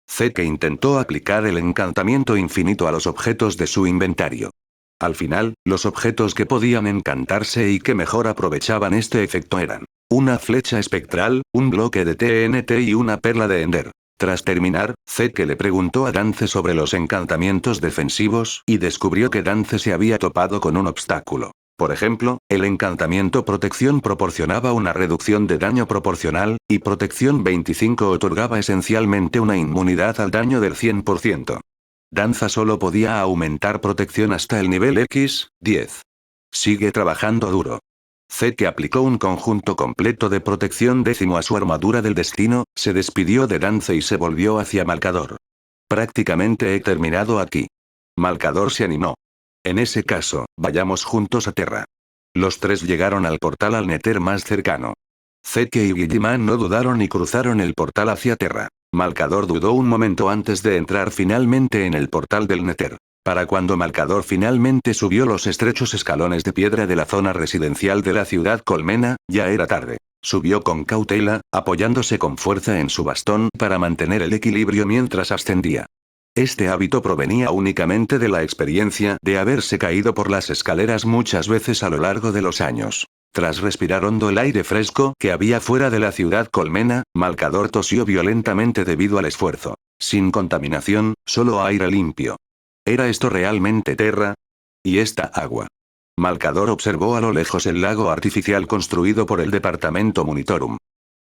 Zeke intentó aplicar el encantamiento infinito a los objetos de su inventario. Al final, los objetos que podían encantarse y que mejor aprovechaban este efecto eran una flecha espectral, un bloque de TNT y una perla de Ender. Tras terminar, Zeke le preguntó a Dance sobre los encantamientos defensivos y descubrió que Dance se había topado con un obstáculo. Por ejemplo, el encantamiento Protección proporcionaba una reducción de daño proporcional, y Protección 25 otorgaba esencialmente una inmunidad al daño del 100%. Danza solo podía aumentar protección hasta el nivel X, 10. Sigue trabajando duro. Zeke aplicó un conjunto completo de protección 10 a su armadura del destino, se despidió de Dance y se volvió hacia Malcador. Prácticamente he terminado aquí. Malcador se animó. En ese caso, vayamos juntos a Terra. Los 3 llegaron al portal al Nether más cercano. Zeke y Guilliman no dudaron y cruzaron el portal hacia Terra. Malcador dudó un momento antes de entrar finalmente en el portal del Nether. Para cuando Malcador finalmente subió los estrechos escalones de piedra de la zona residencial de la ciudad Colmena, ya era tarde. Subió con cautela, apoyándose con fuerza en su bastón para mantener el equilibrio mientras ascendía. Este hábito provenía únicamente de la experiencia de haberse caído por las escaleras muchas veces a lo largo de los años. Tras respirar hondo el aire fresco que había fuera de la ciudad Colmena, Malcador tosió violentamente debido al esfuerzo. Sin contaminación, solo aire limpio. ¿Era esto realmente Terra? ¿Y esta agua? Malcador observó a lo lejos el lago artificial construido por el departamento Monitorum.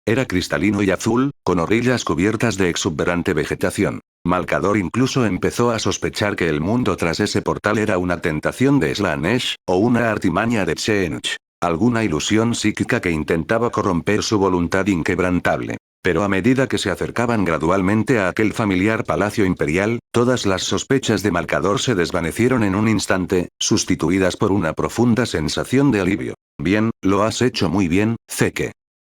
Era cristalino y azul, con orillas cubiertas de exuberante vegetación. Malcador incluso empezó a sospechar que el mundo tras ese portal era una tentación de Slaanesh, o una artimaña de Tseentch. Alguna ilusión psíquica que intentaba corromper su voluntad inquebrantable. Pero a medida que se acercaban gradualmente a aquel familiar palacio imperial, todas las sospechas de Malcador se desvanecieron en un instante, sustituidas por una profunda sensación de alivio. Bien, lo has hecho muy bien, Zeke.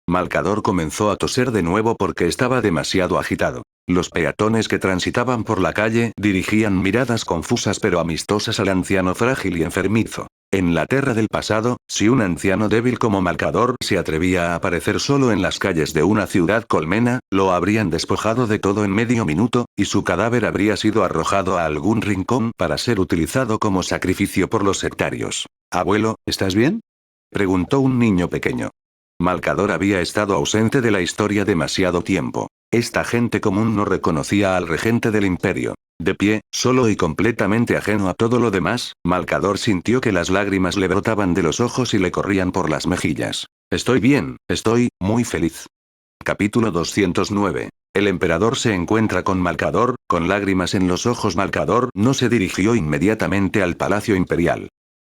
Malcador comenzó a toser de nuevo porque estaba demasiado agitado. Los peatones que transitaban por la calle dirigían miradas confusas pero amistosas al anciano frágil y enfermizo. En la Terra del pasado, si un anciano débil como Malcador se atrevía a aparecer solo en las calles de una ciudad colmena, lo habrían despojado de todo en medio minuto, y su cadáver habría sido arrojado a algún rincón para ser utilizado como sacrificio por los sectarios. «Abuelo, ¿estás bien?», preguntó un niño pequeño. Malcador había estado ausente de la historia demasiado tiempo. Esta gente común no reconocía al regente del imperio. De pie, solo y completamente ajeno a todo lo demás, Malcador sintió que las lágrimas le brotaban de los ojos y le corrían por las mejillas. «Estoy bien, estoy muy feliz». Capítulo 209. El emperador se encuentra con Malcador, con lágrimas en los ojos. Malcador no se dirigió inmediatamente al palacio imperial.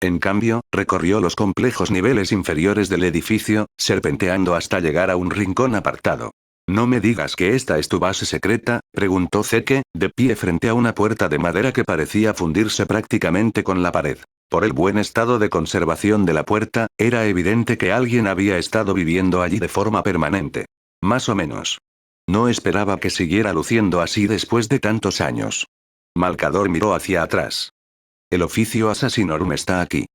En cambio, recorrió los complejos niveles inferiores del edificio, serpenteando hasta llegar a un rincón apartado. «¿No me digas que esta es tu base secreta?», preguntó Zeke, de pie frente a una puerta de madera que parecía fundirse prácticamente con la pared. Por el buen estado de conservación de la puerta, era evidente que alguien había estado viviendo allí de forma permanente. Más o menos. No esperaba que siguiera luciendo así después de tantos años. Malcador miró hacia atrás. «El oficio Assassinorum está aquí».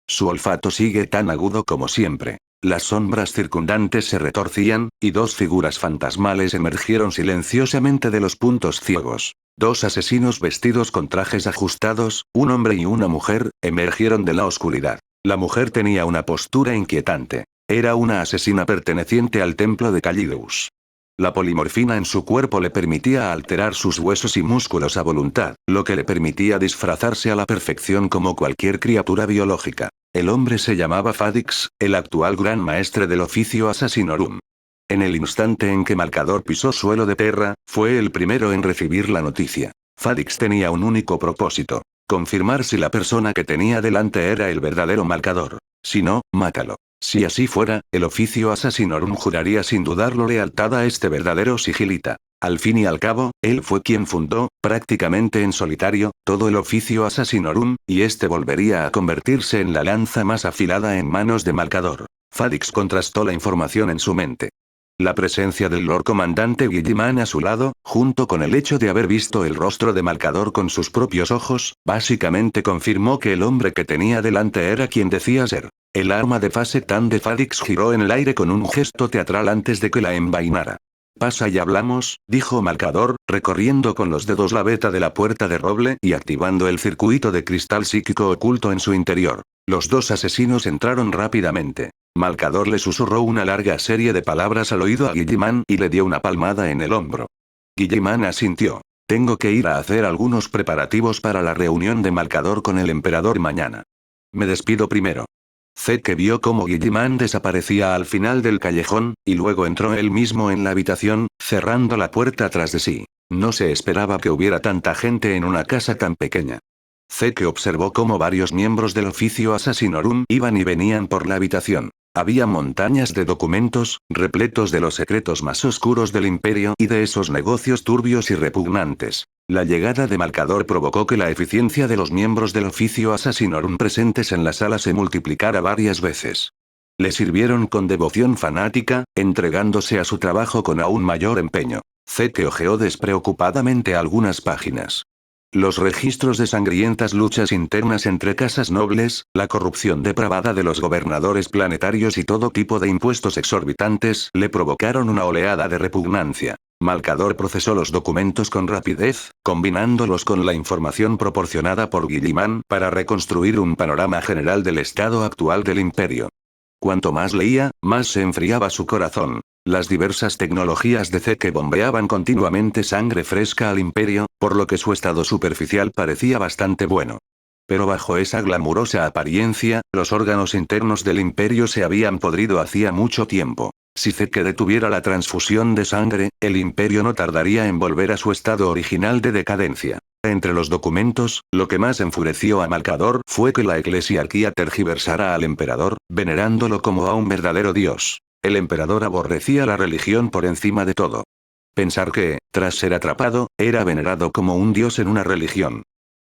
Su olfato sigue tan agudo como siempre. Las sombras circundantes se retorcían, y dos figuras fantasmales emergieron silenciosamente de los puntos ciegos. Dos asesinos vestidos con trajes ajustados, un hombre y una mujer, emergieron de la oscuridad. La mujer tenía una postura inquietante. Era una asesina perteneciente al templo de Callideus. La polimorfina en su cuerpo le permitía alterar sus huesos y músculos a voluntad, lo que le permitía disfrazarse a la perfección como cualquier criatura biológica. El hombre se llamaba Fadix, el actual gran maestre del oficio Assassinorum. En el instante en que Malcador pisó suelo de Terra, fue el primero en recibir la noticia. Fadix tenía un único propósito: confirmar si la persona que tenía delante era el verdadero Malcador. Si no, mátalo. Si así fuera, el oficio Assassinorum juraría sin dudarlo lealtad a este verdadero sigilita. Al fin y al cabo, él fue quien fundó, prácticamente en solitario, todo el oficio Assassinorum, y este volvería a convertirse en la lanza más afilada en manos de Malcador. Fadix contrastó la información en su mente. La presencia del Lord Comandante Guilliman a su lado, junto con el hecho de haber visto el rostro de Malcador con sus propios ojos, básicamente confirmó que el hombre que tenía delante era quien decía ser. El arma de Phase Tan de Fadix giró en el aire con un gesto teatral antes de que la envainara. «Pasa y hablamos», dijo Malcador, recorriendo con los dedos la veta de la puerta de roble y activando el circuito de cristal psíquico oculto en su interior. Los dos asesinos entraron rápidamente. Malcador le susurró una larga serie de palabras al oído a Guilliman y le dio una palmada en el hombro. Guilliman asintió. «Tengo que ir a hacer algunos preparativos para la reunión de Malcador con el emperador mañana. Me despido primero». Zeke vio cómo Guilliman desaparecía al final del callejón, y luego entró él mismo en la habitación, cerrando la puerta tras de sí. No se esperaba que hubiera tanta gente en una casa tan pequeña. Zeke observó cómo varios miembros del oficio Assassinorum iban y venían por la habitación. Había montañas de documentos, repletos de los secretos más oscuros del imperio y de esos negocios turbios y repugnantes. La llegada de Malcador provocó que la eficiencia de los miembros del oficio Assassinorum presentes en la sala se multiplicara varias veces. Le sirvieron con devoción fanática, entregándose a su trabajo con aún mayor empeño. Zeke hojeó despreocupadamente algunas páginas. Los registros de sangrientas luchas internas entre casas nobles, la corrupción depravada de los gobernadores planetarios y todo tipo de impuestos exorbitantes le provocaron una oleada de repugnancia. Malcador procesó los documentos con rapidez, combinándolos con la información proporcionada por Guilliman para reconstruir un panorama general del estado actual del imperio. Cuanto más leía, más se enfriaba su corazón. Las diversas tecnologías de Zeke bombeaban continuamente sangre fresca al imperio, por lo que su estado superficial parecía bastante bueno. Pero bajo esa glamurosa apariencia, los órganos internos del imperio se habían podrido hacía mucho tiempo. Si Zeke detuviera la transfusión de sangre, el imperio no tardaría en volver a su estado original de decadencia. Entre los documentos, lo que más enfureció a Malcador fue que la eclesiarquía tergiversara al emperador, venerándolo como a un verdadero dios. El emperador aborrecía la religión por encima de todo. Pensar que, tras ser atrapado, era venerado como un dios en una religión.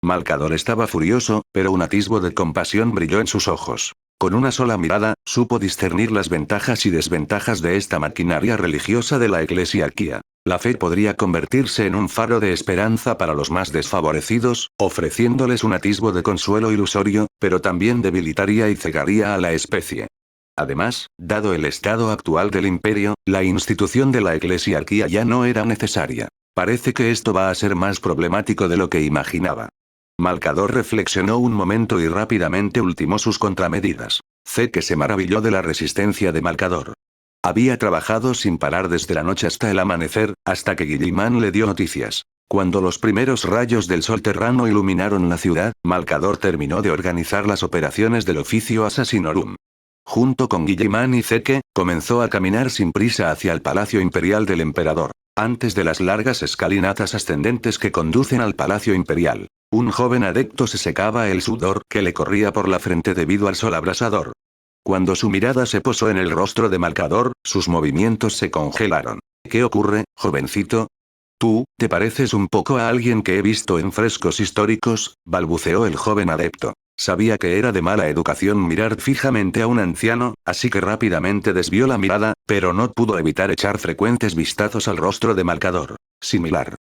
Malcador estaba furioso, pero un atisbo de compasión brilló en sus ojos. Con una sola mirada, supo discernir las ventajas y desventajas de esta maquinaria religiosa de la eclesiarquía. La fe podría convertirse en un faro de esperanza para los más desfavorecidos, ofreciéndoles un atisbo de consuelo ilusorio, pero también debilitaría y cegaría a la especie. Además, dado el estado actual del imperio, la institución de la eclesiarquía ya no era necesaria. Parece que esto va a ser más problemático de lo que imaginaba. Malcador reflexionó un momento y rápidamente ultimó sus contramedidas. Zeke se maravilló de la resistencia de Malcador. Había trabajado sin parar desde la noche hasta el amanecer, hasta que Guilliman le dio noticias. Cuando los primeros rayos del sol terrano iluminaron la ciudad, Malcador terminó de organizar las operaciones del Oficio Assassinorum. Junto con Guilliman y Zeke, comenzó a caminar sin prisa hacia el Palacio Imperial del Emperador. Antes de las largas escalinatas ascendentes que conducen al Palacio Imperial, un joven adepto se secaba el sudor que le corría por la frente debido al sol abrasador. Cuando su mirada se posó en el rostro de Malcador, sus movimientos se congelaron. ¿Qué ocurre, jovencito? Tú, te pareces un poco a alguien que he visto en frescos históricos, balbuceó el joven adepto. Sabía que era de mala educación mirar fijamente a un anciano, así que rápidamente desvió la mirada, pero no pudo evitar echar frecuentes vistazos al rostro de Malcador. Similar.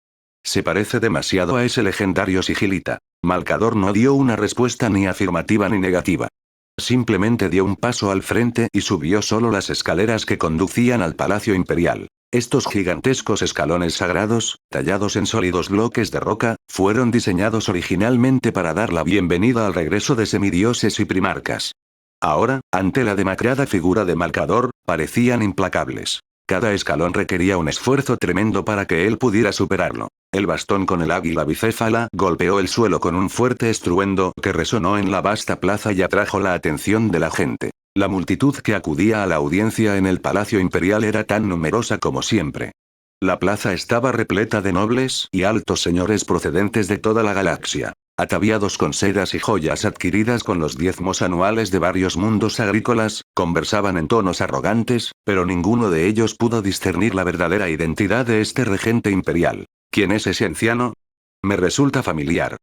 Se parece demasiado a ese legendario sigilita. Malcador no dio una respuesta ni afirmativa ni negativa. Simplemente dio un paso al frente y subió solo las escaleras que conducían al Palacio Imperial. Estos gigantescos escalones sagrados, tallados en sólidos bloques de roca, fueron diseñados originalmente para dar la bienvenida al regreso de semidioses y primarcas. Ahora, ante la demacrada figura de Malcador, parecían implacables. Cada escalón requería un esfuerzo tremendo para que él pudiera superarlo. El bastón con el águila bicéfala golpeó el suelo con un fuerte estruendo que resonó en la vasta plaza y atrajo la atención de la gente. La multitud que acudía a la audiencia en el Palacio Imperial era tan numerosa como siempre. La plaza estaba repleta de nobles y altos señores procedentes de toda la galaxia, ataviados con sedas y joyas adquiridas con los diezmos anuales de varios mundos agrícolas, conversaban en tonos arrogantes, pero ninguno de ellos pudo discernir la verdadera identidad de este regente imperial. ¿Quién es ese anciano? Me resulta familiar.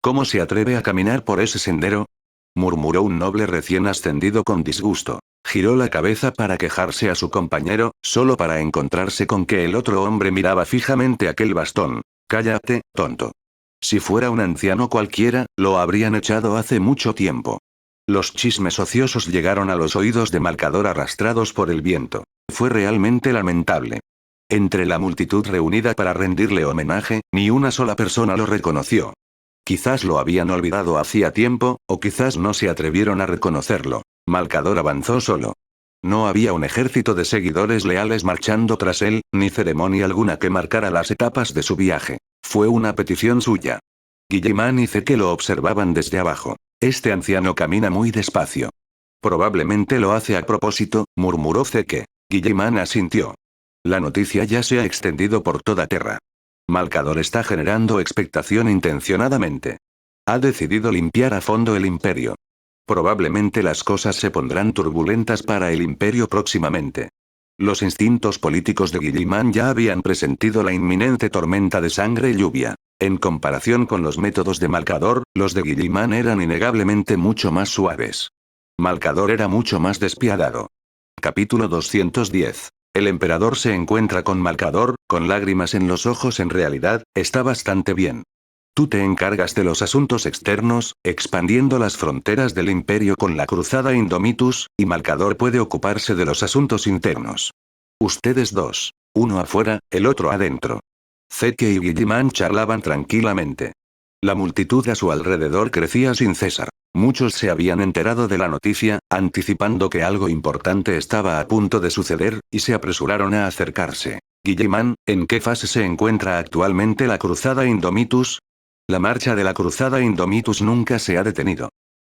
¿Cómo se atreve a caminar por ese sendero? Murmuró un noble recién ascendido con disgusto. Giró la cabeza para quejarse a su compañero, solo para encontrarse con que el otro hombre miraba fijamente aquel bastón. Cállate, tonto. Si fuera un anciano cualquiera, lo habrían echado hace mucho tiempo. Los chismes ociosos llegaron a los oídos de Malcador arrastrados por el viento. Fue realmente lamentable. Entre la multitud reunida para rendirle homenaje, ni una sola persona lo reconoció. Quizás lo habían olvidado hacía tiempo, o quizás no se atrevieron a reconocerlo. Malcador avanzó solo. No había un ejército de seguidores leales marchando tras él, ni ceremonia alguna que marcara las etapas de su viaje. Fue una petición suya. Guilliman y Zeke lo observaban desde abajo. Este anciano camina muy despacio. Probablemente lo hace a propósito, murmuró Zeke. Guilliman asintió. La noticia ya se ha extendido por toda Terra. Malcador está generando expectación intencionadamente. Ha decidido limpiar a fondo el imperio. Probablemente las cosas se pondrán turbulentas para el imperio próximamente. Los instintos políticos de Guilliman ya habían presentido la inminente tormenta de sangre y lluvia. En comparación con los métodos de Malcador, los de Guilliman eran innegablemente mucho más suaves. Malcador era mucho más despiadado. Capítulo 210. El emperador se encuentra con Malcador, con lágrimas en los ojos. En realidad, está bastante bien. Tú te encargas de los asuntos externos, expandiendo las fronteras del imperio con la cruzada Indomitus, y Malcador puede ocuparse de los asuntos internos. Ustedes dos. Uno afuera, el otro adentro. Zeke y Guilliman charlaban tranquilamente. La multitud a su alrededor crecía sin cesar. Muchos se habían enterado de la noticia, anticipando que algo importante estaba a punto de suceder, y se apresuraron a acercarse. Guilliman, ¿en qué fase se encuentra actualmente la cruzada Indomitus? La marcha de la cruzada Indomitus nunca se ha detenido.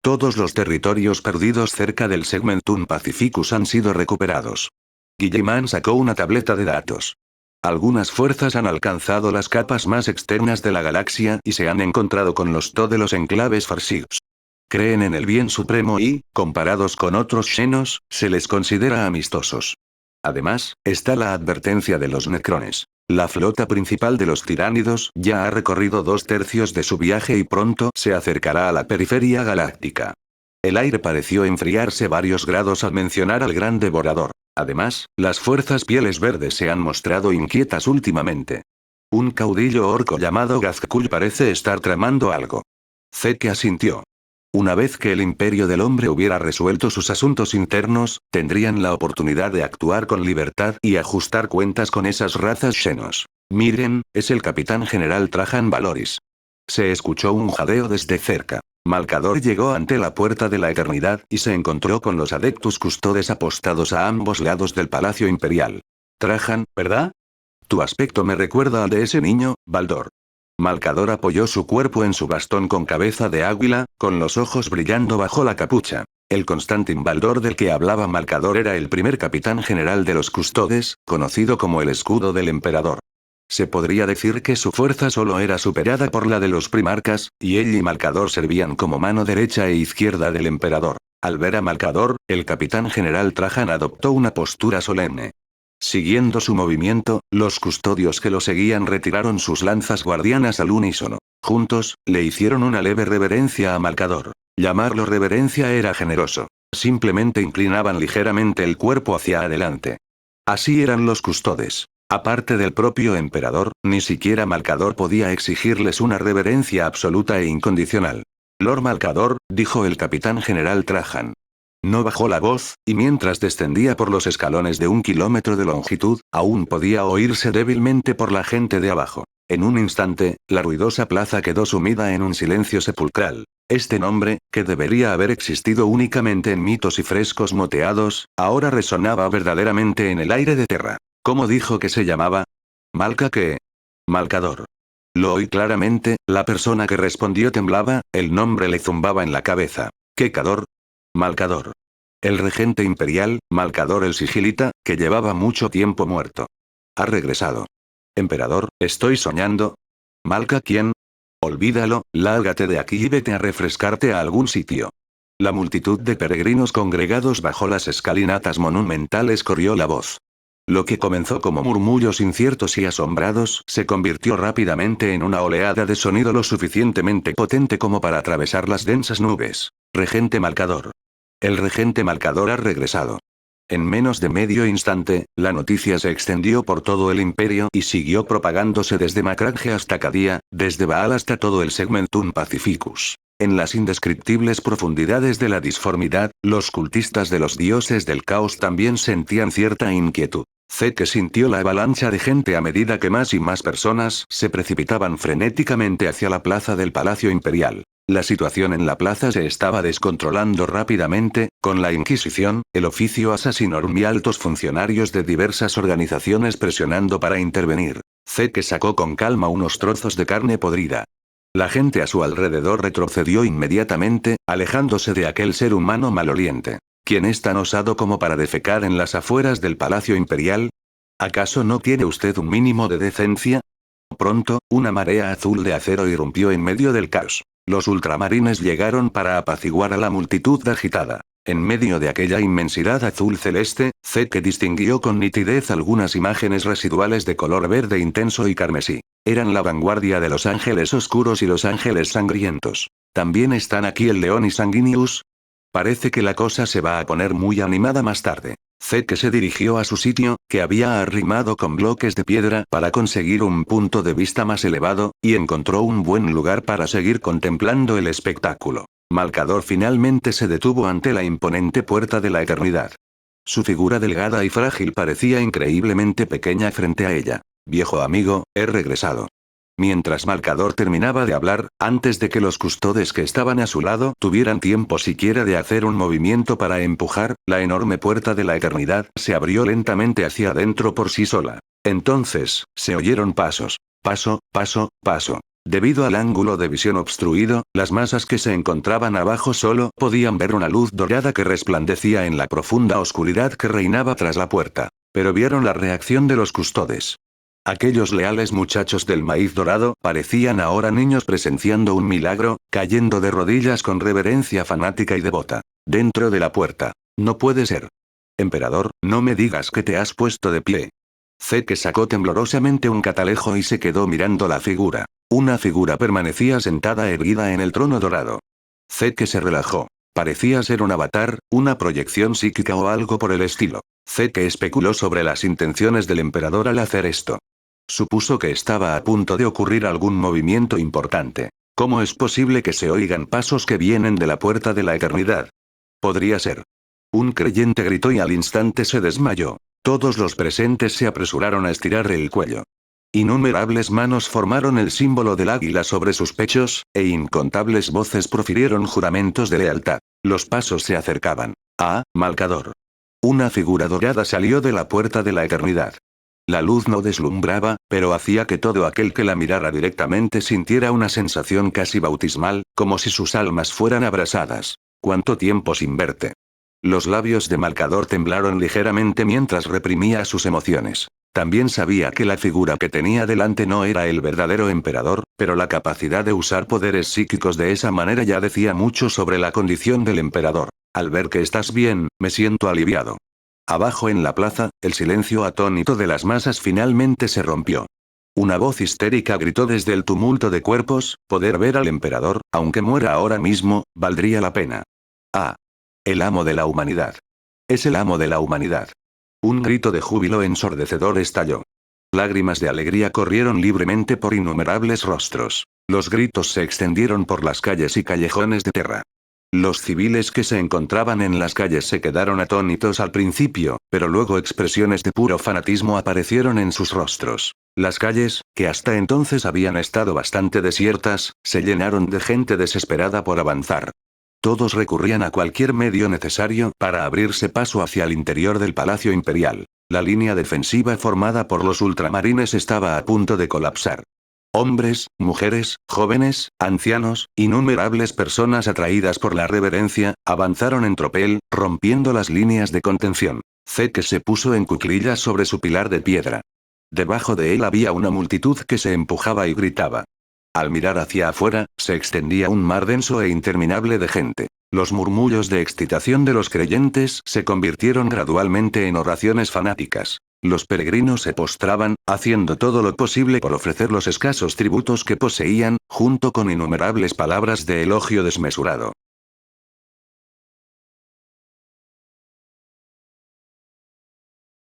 Todos los territorios perdidos cerca del Segmentum Pacificus han sido recuperados. Guilliman sacó una tableta de datos. Algunas fuerzas han alcanzado las capas más externas de la galaxia y se han encontrado con de los enclaves farsios. Creen en el bien supremo y, comparados con otros xenos, se les considera amistosos. Además, está la advertencia de los necrones. La flota principal de los tiránidos ya ha recorrido 2/3 de su viaje y pronto se acercará a la periferia galáctica. El aire pareció enfriarse varios grados al mencionar al gran devorador. Además, las fuerzas pieles verdes se han mostrado inquietas últimamente. Un caudillo orco llamado Gazkul parece estar tramando algo. Zeke asintió. Una vez que el imperio del hombre hubiera resuelto sus asuntos internos, tendrían la oportunidad de actuar con libertad y ajustar cuentas con esas razas xenos. Miren, es el capitán general Trajan Valoris. Se escuchó un jadeo desde cerca. Malcador llegó ante la puerta de la eternidad y se encontró con los adeptus custodes apostados a ambos lados del palacio imperial. Trajan, ¿verdad? Tu aspecto me recuerda al de ese niño, Baldor. Malcador apoyó su cuerpo en su bastón con cabeza de águila, con los ojos brillando bajo la capucha. El Constantin Baldor del que hablaba Malcador era el primer capitán general de los custodes, conocido como el escudo del emperador. Se podría decir que su fuerza solo era superada por la de los primarcas, y él y Malcador servían como mano derecha e izquierda del emperador. Al ver a Malcador, el capitán general Trajan adoptó una postura solemne. Siguiendo su movimiento, los custodios que lo seguían retiraron sus lanzas guardianas al unísono. Juntos, le hicieron una leve reverencia a Malcador. Llamarlo reverencia era generoso. Simplemente inclinaban ligeramente el cuerpo hacia adelante. Así eran los custodes. Aparte del propio emperador, ni siquiera Malcador podía exigirles una reverencia absoluta e incondicional. Lord Malcador, dijo el capitán general Trajan. No bajó la voz, y mientras descendía por los escalones de 1 kilómetro de longitud, aún podía oírse débilmente por la gente de abajo. En un instante, la ruidosa plaza quedó sumida en un silencio sepulcral. Este nombre, que debería haber existido únicamente en mitos y frescos moteados, ahora resonaba verdaderamente en el aire de Terra. ¿Cómo dijo que se llamaba? ¿Malca qué? Malcador. Lo oí claramente, la persona que respondió temblaba, el nombre le zumbaba en la cabeza. ¿Qué-cador? Malcador. El regente imperial, Malcador el sigilita, que llevaba mucho tiempo muerto. Ha regresado. Emperador, ¿estoy soñando? ¿Malca quién? Olvídalo, lárgate de aquí y vete a refrescarte a algún sitio. La multitud de peregrinos congregados bajo las escalinatas monumentales corrió la voz. Lo que comenzó como murmullos inciertos y asombrados se convirtió rápidamente en una oleada de sonido lo suficientemente potente como para atravesar las densas nubes. Regente Malcador. El regente Malcador ha regresado. En menos de medio instante, la noticia se extendió por todo el imperio y siguió propagándose desde Macragge hasta Cadia, desde Baal hasta todo el Segmentum Pacificus. En las indescriptibles profundidades de la disformidad, los cultistas de los dioses del caos también sentían cierta inquietud. Zeke sintió la avalancha de gente a medida que más y más personas se precipitaban frenéticamente hacia la plaza del Palacio Imperial. La situación en la plaza se estaba descontrolando rápidamente, con la Inquisición, el Oficio Assassinorum y altos funcionarios de diversas organizaciones presionando para intervenir. Zeke sacó con calma unos trozos de carne podrida. La gente a su alrededor retrocedió inmediatamente, alejándose de aquel ser humano maloliente. ¿Quién es tan osado como para defecar en las afueras del Palacio Imperial? ¿Acaso no tiene usted un mínimo de decencia? Pronto, una marea azul de acero irrumpió en medio del caos. Los ultramarines llegaron para apaciguar a la multitud agitada. En medio de aquella inmensidad azul celeste, Zeke distinguió con nitidez algunas imágenes residuales de color verde intenso y carmesí. Eran la vanguardia de los ángeles oscuros y los ángeles sangrientos. ¿También están aquí el león y Sanguinius? Parece que la cosa se va a poner muy animada más tarde. Zeke se dirigió a su sitio, que había arrimado con bloques de piedra para conseguir un punto de vista más elevado, y encontró un buen lugar para seguir contemplando el espectáculo. Malcador finalmente se detuvo ante la imponente puerta de la eternidad. Su figura delgada y frágil parecía increíblemente pequeña frente a ella. Viejo amigo, he regresado. Mientras Malcador terminaba de hablar, antes de que los custodes que estaban a su lado tuvieran tiempo siquiera de hacer un movimiento para empujar, la enorme puerta de la eternidad se abrió lentamente hacia adentro por sí sola. Entonces, se oyeron pasos. Paso, paso, paso. Debido al ángulo de visión obstruido, las masas que se encontraban abajo solo podían ver una luz dorada que resplandecía en la profunda oscuridad que reinaba tras la puerta. Pero vieron la reacción de los custodes. Aquellos leales muchachos del maíz dorado parecían ahora niños presenciando un milagro, cayendo de rodillas con reverencia fanática y devota. Dentro de la puerta. No puede ser. Emperador, no me digas que te has puesto de pie. Zeke sacó temblorosamente un catalejo y se quedó mirando la figura. Una figura permanecía sentada erguida en el trono dorado. Zeke se relajó. Parecía ser un avatar, una proyección psíquica o algo por el estilo. Zeke especuló sobre las intenciones del emperador al hacer esto. Supuso que estaba a punto de ocurrir algún movimiento importante. ¿Cómo es posible que se oigan pasos que vienen de la puerta de la eternidad? Podría ser. Un creyente gritó y al instante se desmayó. Todos los presentes se apresuraron a estirar el cuello. Innumerables manos formaron el símbolo del águila sobre sus pechos, e incontables voces profirieron juramentos de lealtad. Los pasos se acercaban. ¡Ah, Malcador! Una figura dorada salió de la puerta de la eternidad. La luz no deslumbraba, pero hacía que todo aquel que la mirara directamente sintiera una sensación casi bautismal, como si sus almas fueran abrasadas. ¿Cuánto tiempo sin verte? Los labios de Malcador temblaron ligeramente mientras reprimía sus emociones. También sabía que la figura que tenía delante no era el verdadero emperador, pero la capacidad de usar poderes psíquicos de esa manera ya decía mucho sobre la condición del emperador. Al ver que estás bien, me siento aliviado. Abajo en la plaza, el silencio atónito de las masas finalmente se rompió. Una voz histérica gritó desde el tumulto de cuerpos: poder ver al emperador, aunque muera ahora mismo, valdría la pena. Ah. El amo de la humanidad. Es el amo de la humanidad. Un grito de júbilo ensordecedor estalló. Lágrimas de alegría corrieron libremente por innumerables rostros. Los gritos se extendieron por las calles y callejones de Terra. Los civiles que se encontraban en las calles se quedaron atónitos al principio, pero luego expresiones de puro fanatismo aparecieron en sus rostros. Las calles, que hasta entonces habían estado bastante desiertas, se llenaron de gente desesperada por avanzar. Todos recurrían a cualquier medio necesario para abrirse paso hacia el interior del Palacio Imperial. La línea defensiva formada por los ultramarines estaba a punto de colapsar. Hombres, mujeres, jóvenes, ancianos, innumerables personas atraídas por la reverencia, avanzaron en tropel, rompiendo las líneas de contención. Zeke se puso en cuclillas sobre su pilar de piedra. Debajo de él había una multitud que se empujaba y gritaba. Al mirar hacia afuera, se extendía un mar denso e interminable de gente. Los murmullos de excitación de los creyentes se convirtieron gradualmente en oraciones fanáticas. Los peregrinos se postraban, haciendo todo lo posible por ofrecer los escasos tributos que poseían, junto con innumerables palabras de elogio desmesurado.